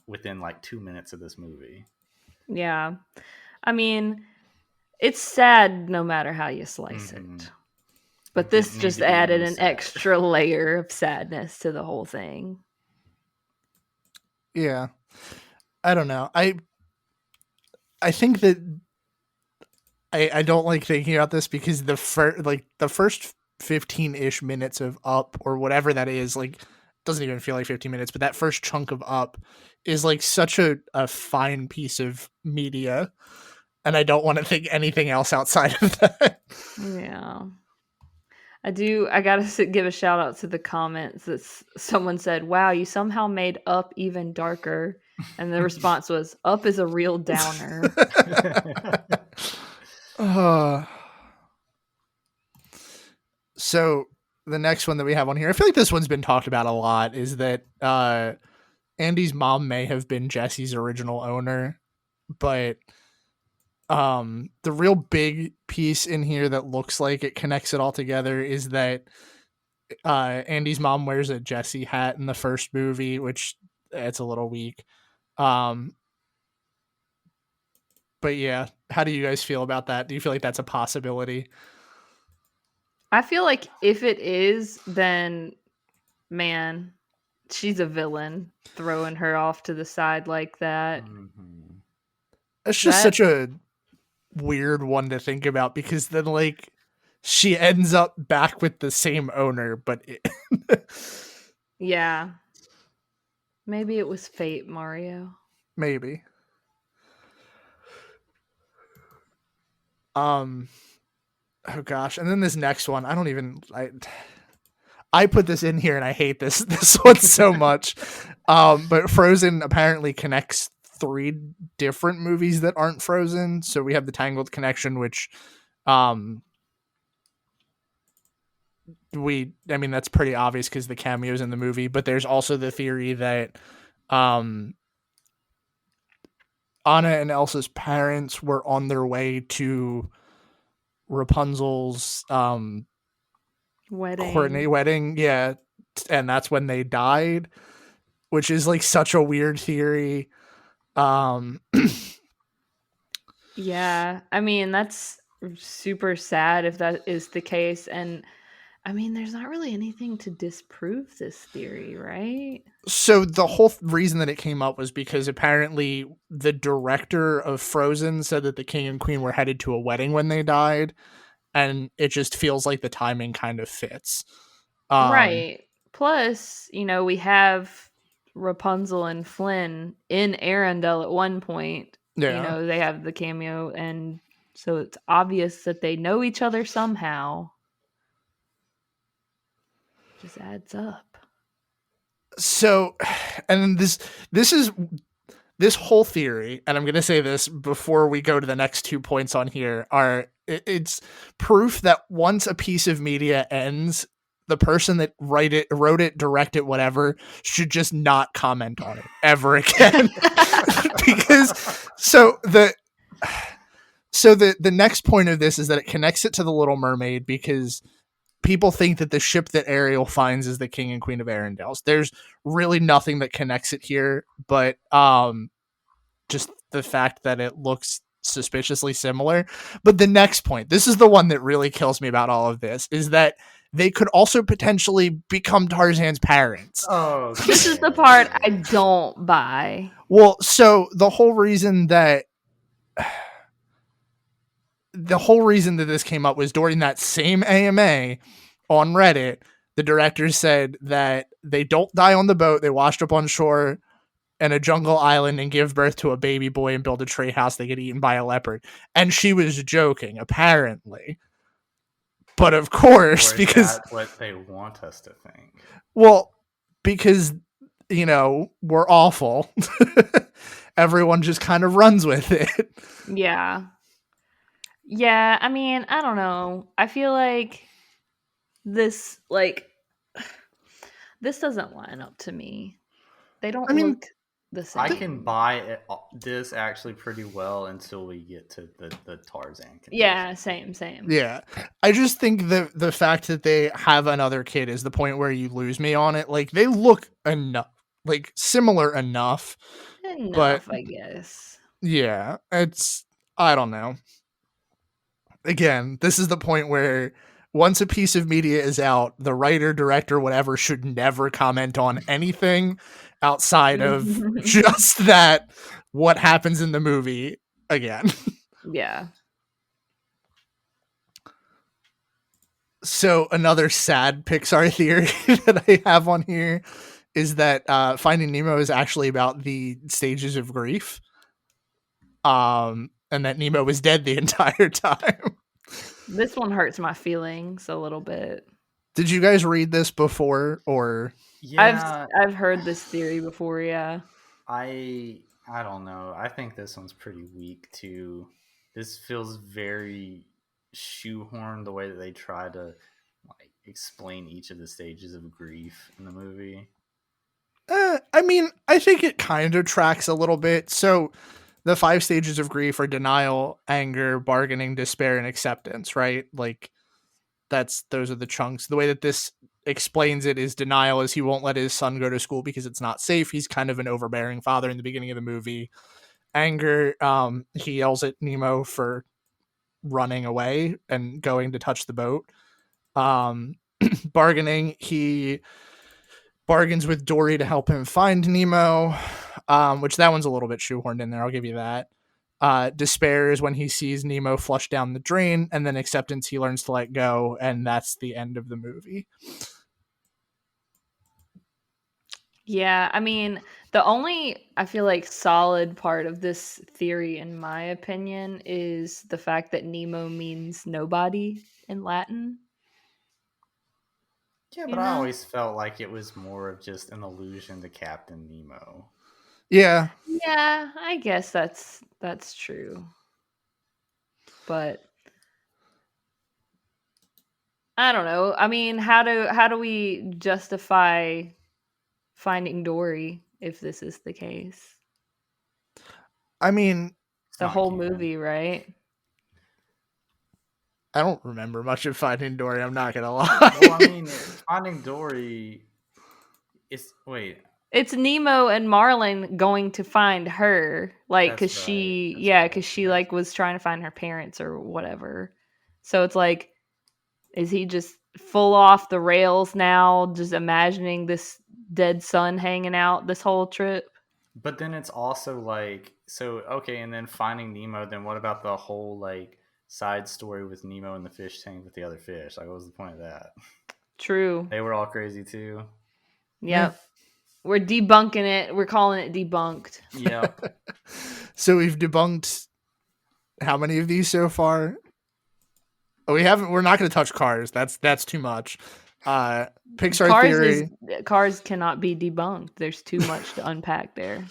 within like 2 minutes of this movie. yeah. I mean, it's sad no matter how you slice it. But It this didn't need just to be added any an sad. extra layer of sadness to the whole thing. Yeah, I don't know. I think that I don't like thinking about this because the first 15-ish minutes of Up or whatever that is, like, doesn't even feel like 15 minutes, but that first chunk of Up is like such a fine piece of media, and I don't want to think anything else outside of that. Yeah. I gotta give a shout out to the comments that someone said, "Wow, you somehow made Up even darker," and the response was, "Up is a real downer." So the next one that we have on here, I feel like this one's been talked about a lot, is that Andy's mom may have been Jesse's original owner, but the real big piece in here that looks like it connects it all together is that Andy's mom wears a Jesse hat in the first movie, which it's a little weak. But yeah, how do you guys feel about that? Do you feel like that's a possibility? I feel like if it is, then man, she's a villain throwing her off to the side like that. It's just such a weird one to think about because then like she ends up back with the same owner, but Yeah. Maybe it was fate, Mario. maybe. Oh gosh, and then this next one, I put this in here and I hate this one so much. But Frozen apparently connects 3 different movies that aren't Frozen. So we have the Tangled connection, which that's pretty obvious because the cameos in the movie, but there's also the theory that Um, Anna and Elsa's parents were on their way to Rapunzel's Wedding. wedding, yeah, and that's when they died, which is like such a weird theory. Um, Yeah, I mean, that's super sad if that is the case. And I mean, there's not really anything to disprove this theory, right? so the whole reason that it came up was because apparently the director of Frozen said that the king and queen were headed to a wedding when they died, and it just feels like the timing kind of fits. Right. Plus, we have Rapunzel and Flynn in Arendelle at one point. Yeah. They have the cameo, and so it's obvious that they know each other somehow. Just adds up. So, and this whole theory, and I'm going to say this before we go to the next 2 points on here, it's proof that once a piece of media ends, the person that wrote it, directed, whatever, should just not comment on it ever again. Because the next point of this is that it connects it to the Little Mermaid, because people think that the ship that Ariel finds is the King and Queen of Arendelle. There's really nothing that connects it here, but just the fact that it looks suspiciously similar. But the next point, this is the one that really kills me about all of this, is that they could also potentially become Tarzan's parents. Oh, This is the part I don't buy. Well, so the whole reason that this came up was during that same AMA on Reddit. The director said that they don't die on the boat. They washed up on shore in a jungle island and give birth to a baby boy and build a tree house. They get eaten by a leopard. And she was joking, apparently. But of course, because that's what they want us to think. Well, because, we're awful. Everyone just kind of runs with it. Yeah. Yeah, I mean, I don't know. I feel like this this doesn't line up to me. They don't look the same. I can buy this actually pretty well until we get to the Tarzan connection. Yeah, same. Yeah. I just think the fact that they have another kid is the point where you lose me on it. Like, they look similar enough. Enough, I guess. Yeah, I don't know. Again, this is the point where once a piece of media is out, the writer, director, whatever, should never comment on anything outside of just that, what happens in the movie again. Yeah. So another sad Pixar theory that I have on here is that Finding Nemo is actually about the stages of grief. And that Nemo was dead the entire time. This one hurts my feelings a little bit. Did you guys read this before, or? Yeah, I've heard this theory before, yeah. I don't know. I think this one's pretty weak too. This feels very shoehorned, the way that they try to explain each of the stages of grief in the movie. I mean, I think it kind of tracks a little bit. So the 5 stages of grief are denial, anger, bargaining, despair, and acceptance, right? Like, those are the chunks. The way that this explains it is denial is he won't let his son go to school because it's not safe. He's kind of an overbearing father in the beginning of the movie. Anger, he yells at Nemo for running away and going to touch the boat. Bargaining, he bargains with Dory to help him find Nemo, which that one's a little bit shoehorned in there. I'll give you that. Despair is when he sees Nemo flush down the drain, and then acceptance, he learns to let go, and that's the end of the movie. Yeah, I mean, the only, I feel like, solid part of this theory, in my opinion, is the fact that Nemo means nobody in Latin. Yeah, but I always felt like it was more of just an allusion to Captain Nemo. Yeah. Yeah, I guess that's true. But I don't know. I mean, how do we justify finding Dory if this is the case. I mean, It's The not whole canon. movie, right? I don't remember much of Finding Dory. I'm not gonna lie. Well, I mean, Finding Dory is It's Nemo and Marlin going to find her, like, That's because right. she, That's yeah, right. because she like was trying to find her parents or whatever. So it's like, is he just full off the rails now, just imagining this dead son hanging out this whole trip? But then it's also like, so okay, and then Finding Nemo. Then what about the whole like side story with Nemo in the fish tank with the other fish? Like, what was the point of that? True. They were all crazy too. Yep. We're debunking it. We're calling it debunked. Yep. So we've debunked how many of these so far? Oh, we're not going to touch Cars. That's too much. Pixar Theory. Cars cannot be debunked. There's too much to unpack there.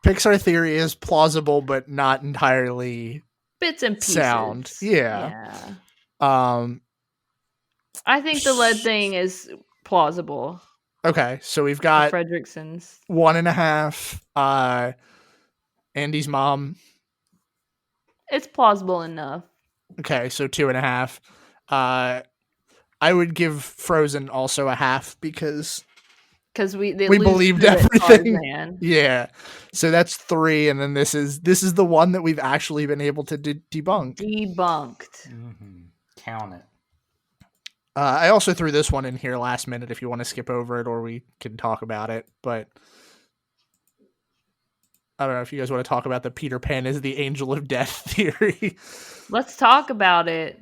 Pixar Theory is plausible, but not entirely Bits and pieces. sound. Yeah. I think the lead thing is plausible. Okay, so we've got Fredrickson's 1.5. Andy's mom. It's plausible enough. Okay, so 2.5. I would give Frozen also a half because we believed everything. Yeah, so that's 3, and then this is the one that we've actually been able to debunk. Debunked. Mm-hmm. Count it. I also threw this one in here last minute if you want to skip over it, or we can talk about it. But I don't know if you guys want to talk about the Peter Pan is the angel of death theory. Let's talk about it.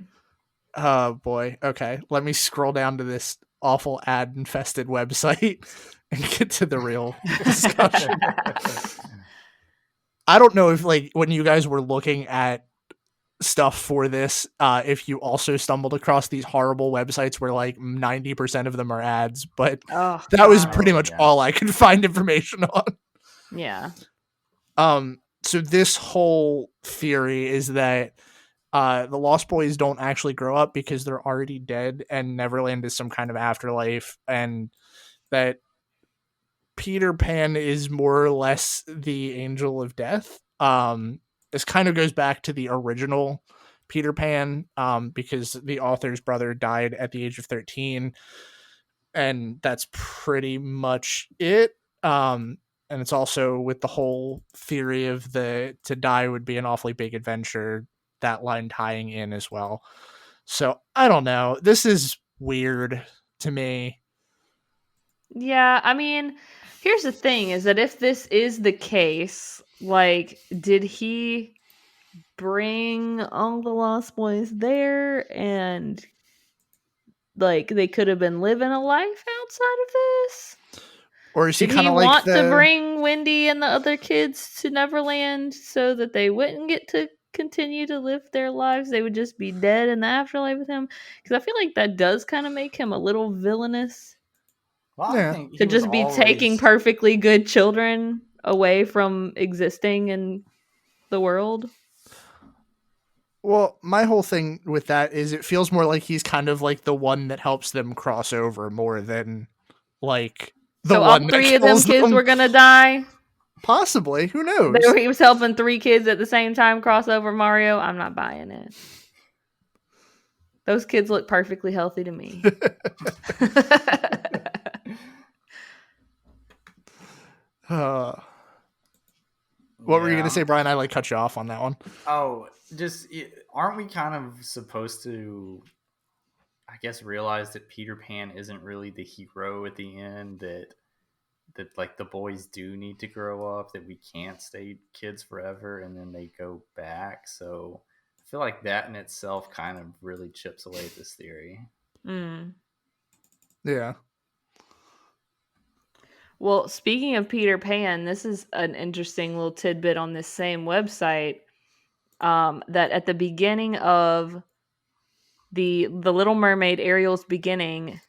Oh boy. Okay. Let me scroll down to this awful ad infested website and get to the real discussion. I don't know if like when you guys were looking at stuff for this, if you also stumbled across these horrible websites where like 90% of them are ads, but that was pretty much all I could find information on. Yeah. So this whole theory is that the Lost Boys don't actually grow up because they're already dead, and Neverland is some kind of afterlife, and that Peter Pan is more or less the angel of death. This kind of goes back to the original Peter Pan, because the author's brother died at the age of 13, and that's pretty much it. And it's also with the whole theory of the to die would be an awfully big adventure, that line tying in as well. So I don't know. This is weird to me. Yeah, I mean, here's the thing is that if this is the case, like, did he bring all the Lost Boys there and like they could have been living a life outside of this? Or is he Did kind he of like want to bring Wendy and the other kids to Neverland so that they wouldn't get to continue to live their lives? They would just be dead in the afterlife with him? Because I feel like that does kind of make him a little villainous. Well, Yeah. I think To just be taking perfectly good children away from existing in the world. Well, my whole thing with that is it feels more like he's kind of like the one that helps them cross over more than like the so one all that 3 of them kills kids them. were gonna die. Possibly, who knows? He was helping 3 kids at the same time cross over Mario. I'm not buying it. Those kids look perfectly healthy to me. What were you gonna say, Brian? I like cut you off on that one. Oh, aren't we kind of supposed to, I guess, realize that Peter Pan isn't really the hero at the end, that like the boys do need to grow up, that we can't stay kids forever and then they go back. So I feel like that in itself kind of really chips away at this theory. Yeah. Well, speaking of Peter Pan, this is an interesting little tidbit on this same website, that at the beginning of the Little Mermaid, Ariel's beginning,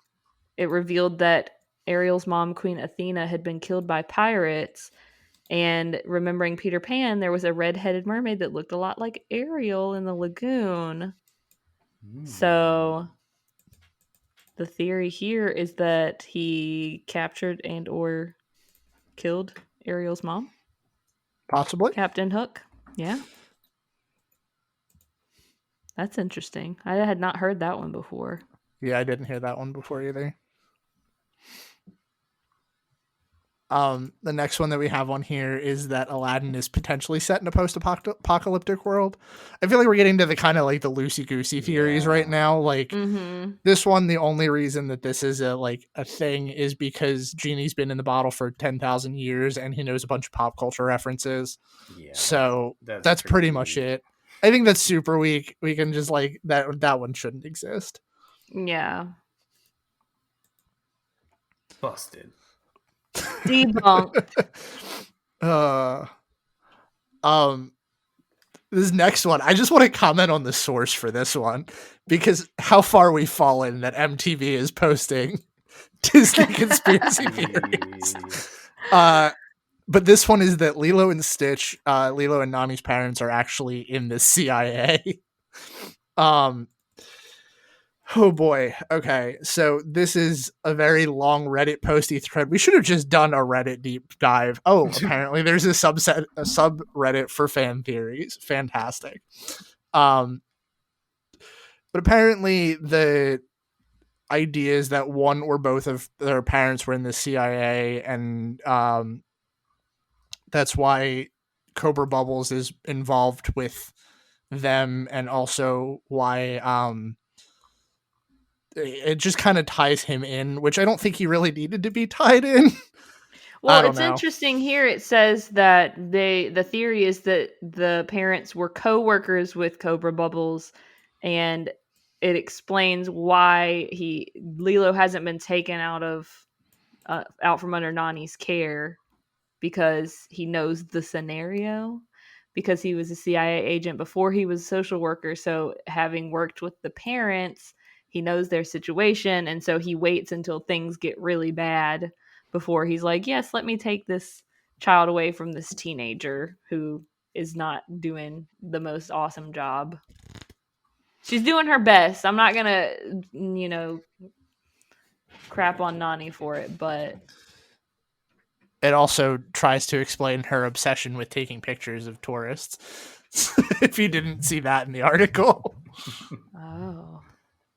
it revealed that Ariel's mom, Queen Athena, had been killed by pirates. And remembering Peter Pan, there was a red-headed mermaid that looked a lot like Ariel in the lagoon. So the theory here is that he captured and or killed Ariel's mom. Possibly. Captain Hook. Yeah. That's interesting. I had not heard that one before. Yeah, I didn't hear that one before either. The next one that we have on here is that Aladdin is potentially set in a post-apocalyptic world. I feel like we're getting to the kind of like the loosey-goosey theories right now. Like this one, the only reason that this is a thing is because Genie's been in the bottle for 10,000 years and he knows a bunch of pop culture references. Yeah, so that's pretty much it. I think that's super weak. We can just like that one shouldn't exist. Yeah. Busted. Debunked. This next one, I just want to comment on the source for this one because how far we've fallen that MTV is posting Disney conspiracy theories. But this one is that Lilo and Stitch, Lilo and Nani's parents are actually in the CIA. Oh boy. Okay. So this is a very long Reddit posty thread. We should have just done a Reddit deep dive. Oh, apparently there's a subreddit for fan theories. Fantastic. But apparently the idea is that one or both of their parents were in the CIA, and that's why Cobra Bubbles is involved with them, and also why it just kind of ties him in, which I don't think he really needed to be tied in. Well, it's interesting here. It says that the theory is that the parents were co-workers with Cobra Bubbles, and it explains why Lilo hasn't been taken out from under Nani's care, because he knows the scenario, because he was a CIA agent before he was a social worker. So having worked with the parents, he knows their situation, and so he waits until things get really bad before he's like, yes, let me take this child away from this teenager who is not doing the most awesome job. She's doing her best. I'm not gonna, crap on Nani for it, but it also tries to explain her obsession with taking pictures of tourists. If you didn't see that in the article. Oh.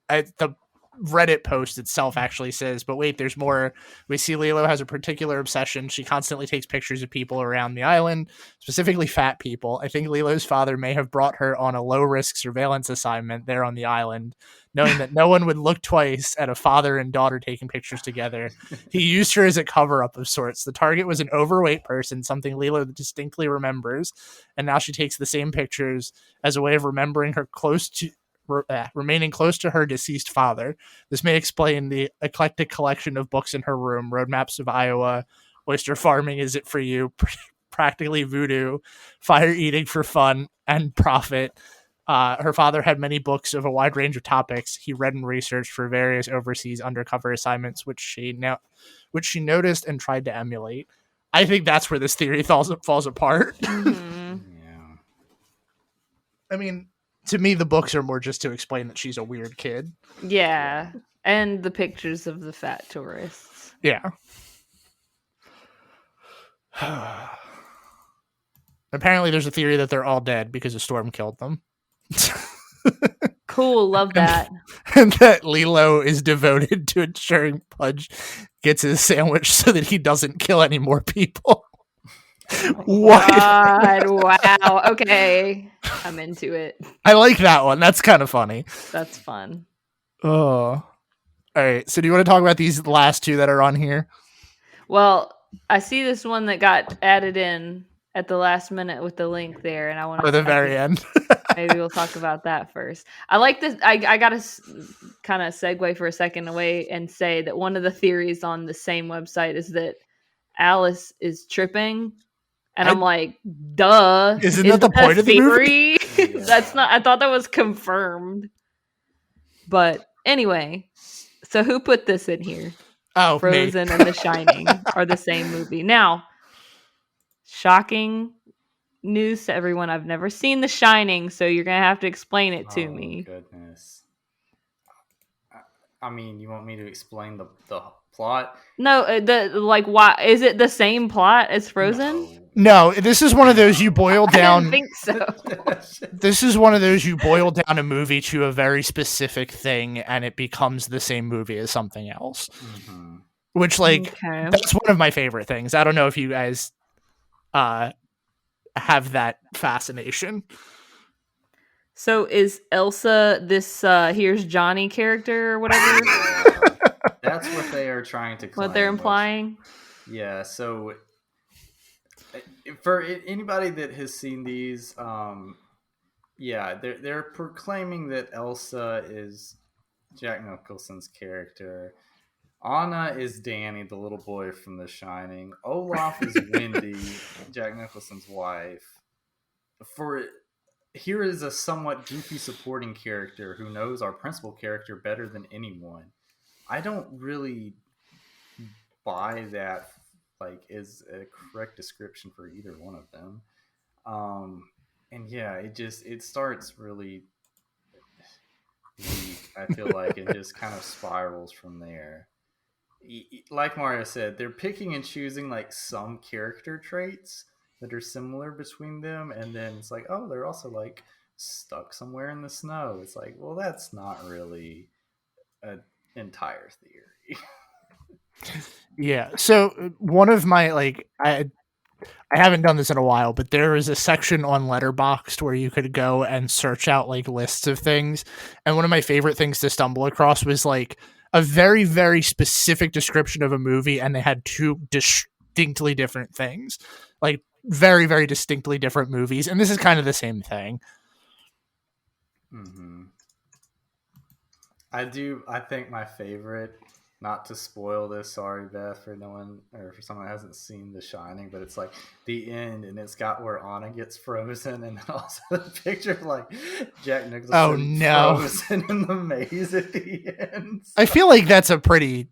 The Reddit post itself actually says, but wait, there's more. We see Lilo has a particular obsession. She constantly takes pictures of people around the island, specifically fat people. I think Lilo's father may have brought her on a low-risk surveillance assignment there on the island, knowing that no one would look twice at a father and daughter taking pictures together. He used her as a cover-up of sorts. The target was an overweight person, something Lilo distinctly remembers, and now she takes the same pictures as a way of remembering her remaining close to her deceased father. This may explain the eclectic collection of books in her room: Roadmaps of Iowa, Oyster Farming, Is It For You, Practically Voodoo, Fire Eating for Fun and Profit. Her father had many books of a wide range of topics he read and researched for various overseas undercover assignments, which she noticed and tried to emulate. I think that's where this theory falls apart. Mm-hmm. Yeah. I mean, to me, the books are more just to explain that she's a weird kid. Yeah. And the pictures of the fat tourists. Yeah. Apparently, there's a theory that they're all dead because a storm killed them. Cool. Love that. And that Lilo is devoted to ensuring Pudge gets his sandwich so that he doesn't kill any more people. What? God, wow. Okay. I'm into it. I like that one. That's kind of funny. That's fun. Oh. All right. So do you want to talk about these last two that are on here? Well, I see this one that got added in at the last minute with the link there, and I want to... For the very end. Maybe we'll talk about that first. I like this. I got to kind of segue for a second away and say that one of the theories on the same website is that Alice is tripping. And I'm like, duh. Isn't that the point of the movie? That's not... I thought that was confirmed. But anyway, so who put this in here? Oh, Frozen me. and The Shining are the same movie. Now, shocking news to everyone. I've never seen The Shining, so you're going to have to explain it to me. Goodness. I mean, you want me to explain the plot? No, why is it the same plot as Frozen? No, this is one of those you boil I didn't down. think so. This is one of those you boil down a movie to a very specific thing, and it becomes the same movie as something else. Mhm. Which, like, Okay. that's one of my favorite things. I don't know if you guys have that fascination. So is Elsa this here's Johnny character or whatever? That's what they are trying to claim. What they're implying? Yeah, so for anybody that has seen these, yeah, they're proclaiming that Elsa is Jack Nicholson's character. Anna is Danny, the little boy from The Shining. Olaf is Wendy, Jack Nicholson's wife. Here is a somewhat goofy supporting character who knows our principal character better than anyone. I don't really buy that is a correct description for either one of them. And yeah, it starts really weak, I feel like, and just kind of spirals from there. Like Mario said, they're picking and choosing like some character traits that are similar between them, and then it's like, oh, they're also like stuck somewhere in the snow. It's like, well, that's not really an entire theory. Yeah. So one of my I haven't done this in a while, but there is a section on Letterboxd where you could go and search out like lists of things. And one of my favorite things to stumble across was like a very, very specific description of a movie, and they had two distinctly different things. Like very, very distinctly different movies. And this is kind of the same thing. Mm-hmm. I think my favorite, not to spoil this, sorry Beth, for no one or for someone that hasn't seen The Shining, but it's like the end, and it's got where Anna gets frozen, and then also the picture of like Jack Nicholson frozen in the maze at the end. So. I feel like that's a pretty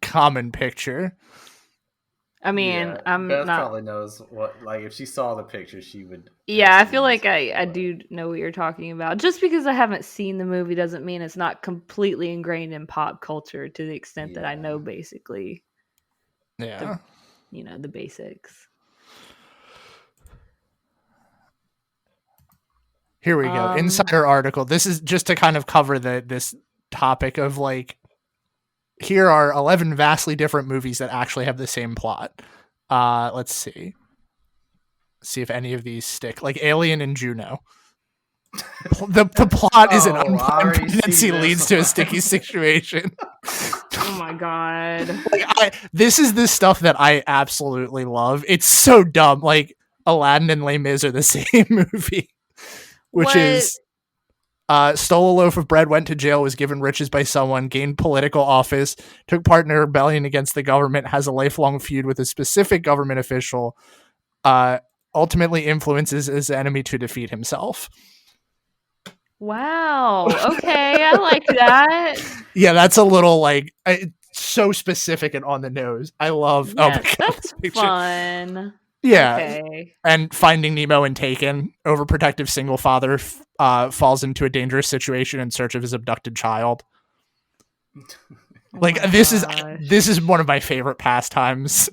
common picture. I mean, yeah, Beth probably knows what, like, if she saw the picture, she would. Yeah, I feel like I do know what you're talking about. Just because I haven't seen the movie doesn't mean it's not completely ingrained in pop culture to the extent that I know basically. Yeah. The basics. Here we go. Insider article. This is just to kind of cover this topic of like, here are 11 vastly different movies that actually have the same plot. Let's see. See if any of these stick. Like Alien and Juno. The plot is an unplanned pregnancy leads to a sticky situation. Oh my god. This is the stuff that I absolutely love. It's so dumb. Like Aladdin and Les Mis are the same movie. Which is stole a loaf of bread, went to jail, was given riches by someone, gained political office, took part in a rebellion against the government, has a lifelong feud with a specific government official, ultimately influences his enemy to defeat himself. Wow. Okay, I like that. Yeah, that's a little so specific and on the nose. I love. Yeah, that's fun. Yeah, okay. And Finding Nemo and Taken, overprotective single father falls into a dangerous situation in search of his abducted child. This is one of my favorite pastimes.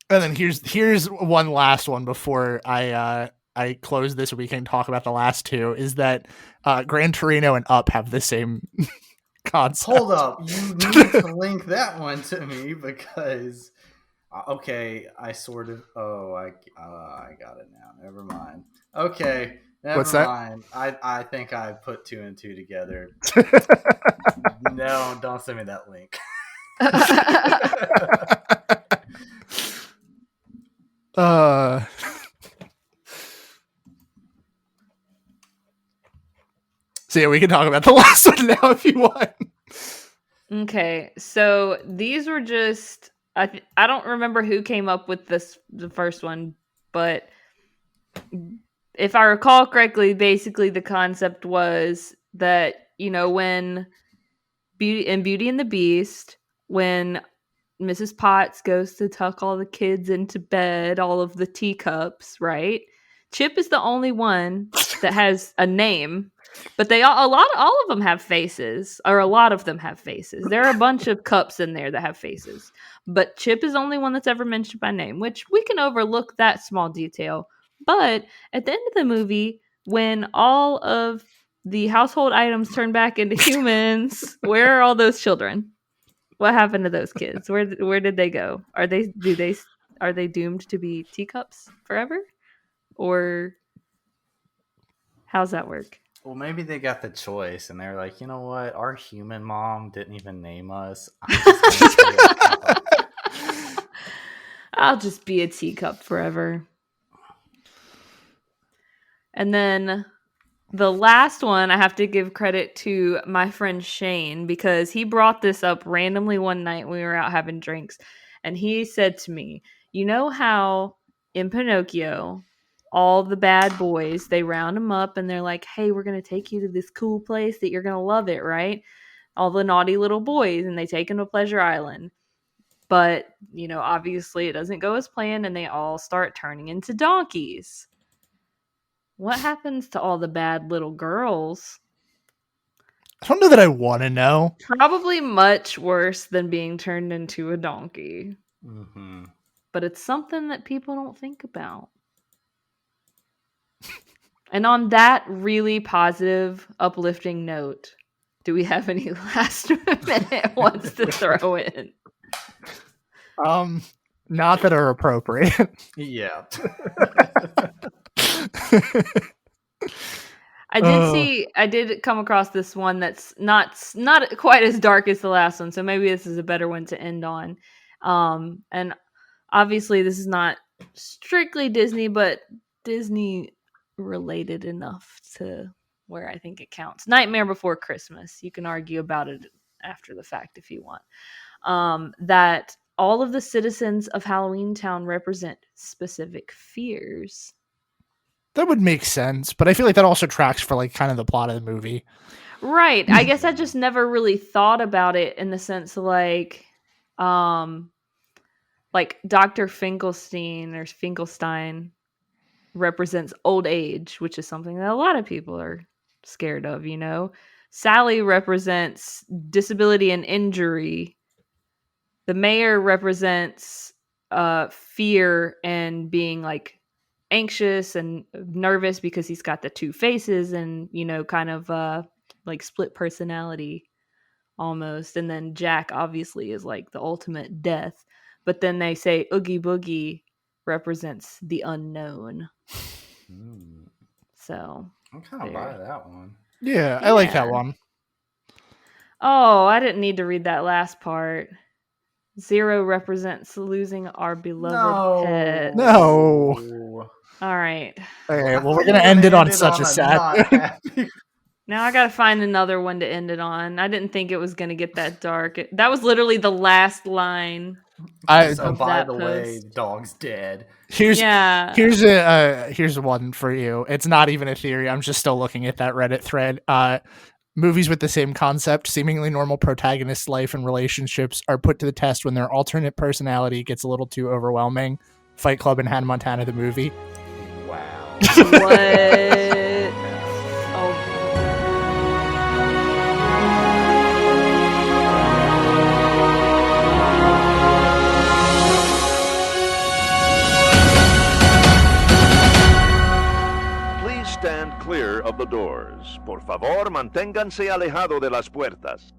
And then here's one last one before I close this week and talk about the last two. Is that Gran Torino and Up have the same concept? Hold up, you need to link that one to me because okay, I sort of I got it now. Never mind. Okay, What's mind. I think I put two and two together. No, don't send me that link. So yeah, we can talk about the last one now if you want. Okay, so these were just I don't remember who came up with the first one, but if I recall correctly, basically the concept was that when Beauty and the Beast, when Mrs. Potts goes to tuck all the kids into bed, all of the teacups, right? Chip is the only one that has a name. But all of them have faces, or a lot of them have faces. There are a bunch of cups in there that have faces, but Chip is the only one that's ever mentioned by name, which we can overlook that small detail. But at the end of the movie, when all of the household items turn back into humans, where are all those children? What happened to those kids? Where did they go? Are they doomed to be teacups forever, or how's that work? Well, maybe they got the choice, and they're like, you know what? Our human mom didn't even name us. I'm just gonna stay a teacup. I'll just be a teacup forever. And then the last one, I have to give credit to my friend Shane, because he brought this up randomly one night when we were out having drinks. And he said to me, you know how in Pinocchio, all the bad boys, they round them up and they're like, hey, we're going to take you to this cool place that you're going to love it, right? All the naughty little boys, and they take them to Pleasure Island. But, obviously it doesn't go as planned, and they all start turning into donkeys. What happens to all the bad little girls? I don't know that I want to know. Probably much worse than being turned into a donkey. Mm-hmm. But it's something that people don't think about. And on that really positive, uplifting note, do we have any last minute ones to throw in? Not that are appropriate. Yeah. I did come across this one that's not quite as dark as the last one, so maybe this is a better one to end on. And obviously this is not strictly Disney, but Disney related enough to where I think it counts. Nightmare Before Christmas. You can argue about it after the fact if you want. That all of the citizens of Halloween Town represent specific fears. That would make sense, but I feel like that also tracks for like kind of the plot of the movie. Right. I guess I just never really thought about it in the sense like Dr. Finkelstein represents old age, which is something that a lot of people are scared of, Sally represents disability and injury. The mayor represents fear and being like anxious and nervous because he's got the two faces and, kind of like split personality almost. And then Jack obviously is like the ultimate death. But then they say Oogie Boogie represents the unknown. So I'm kind of by that one. Yeah, I like that one. Oh, I didn't need to read that last part. 0 represents losing our beloved pet. No. All right. Okay, well, we're going to end it on such a sad note. Now I got to find another one to end it on. I didn't think it was going to get that dark. That was literally the last line. So by the way, the dog's dead. Here's one for you. It's not even a theory. I'm just still looking at that Reddit thread. Movies with the same concept, seemingly normal protagonists' life and relationships are put to the test when their alternate personality gets a little too overwhelming. Fight Club and Hannah Montana the movie. Wow. What? Oh. Please stand clear of the doors. Por favor, manténganse alejado de las puertas.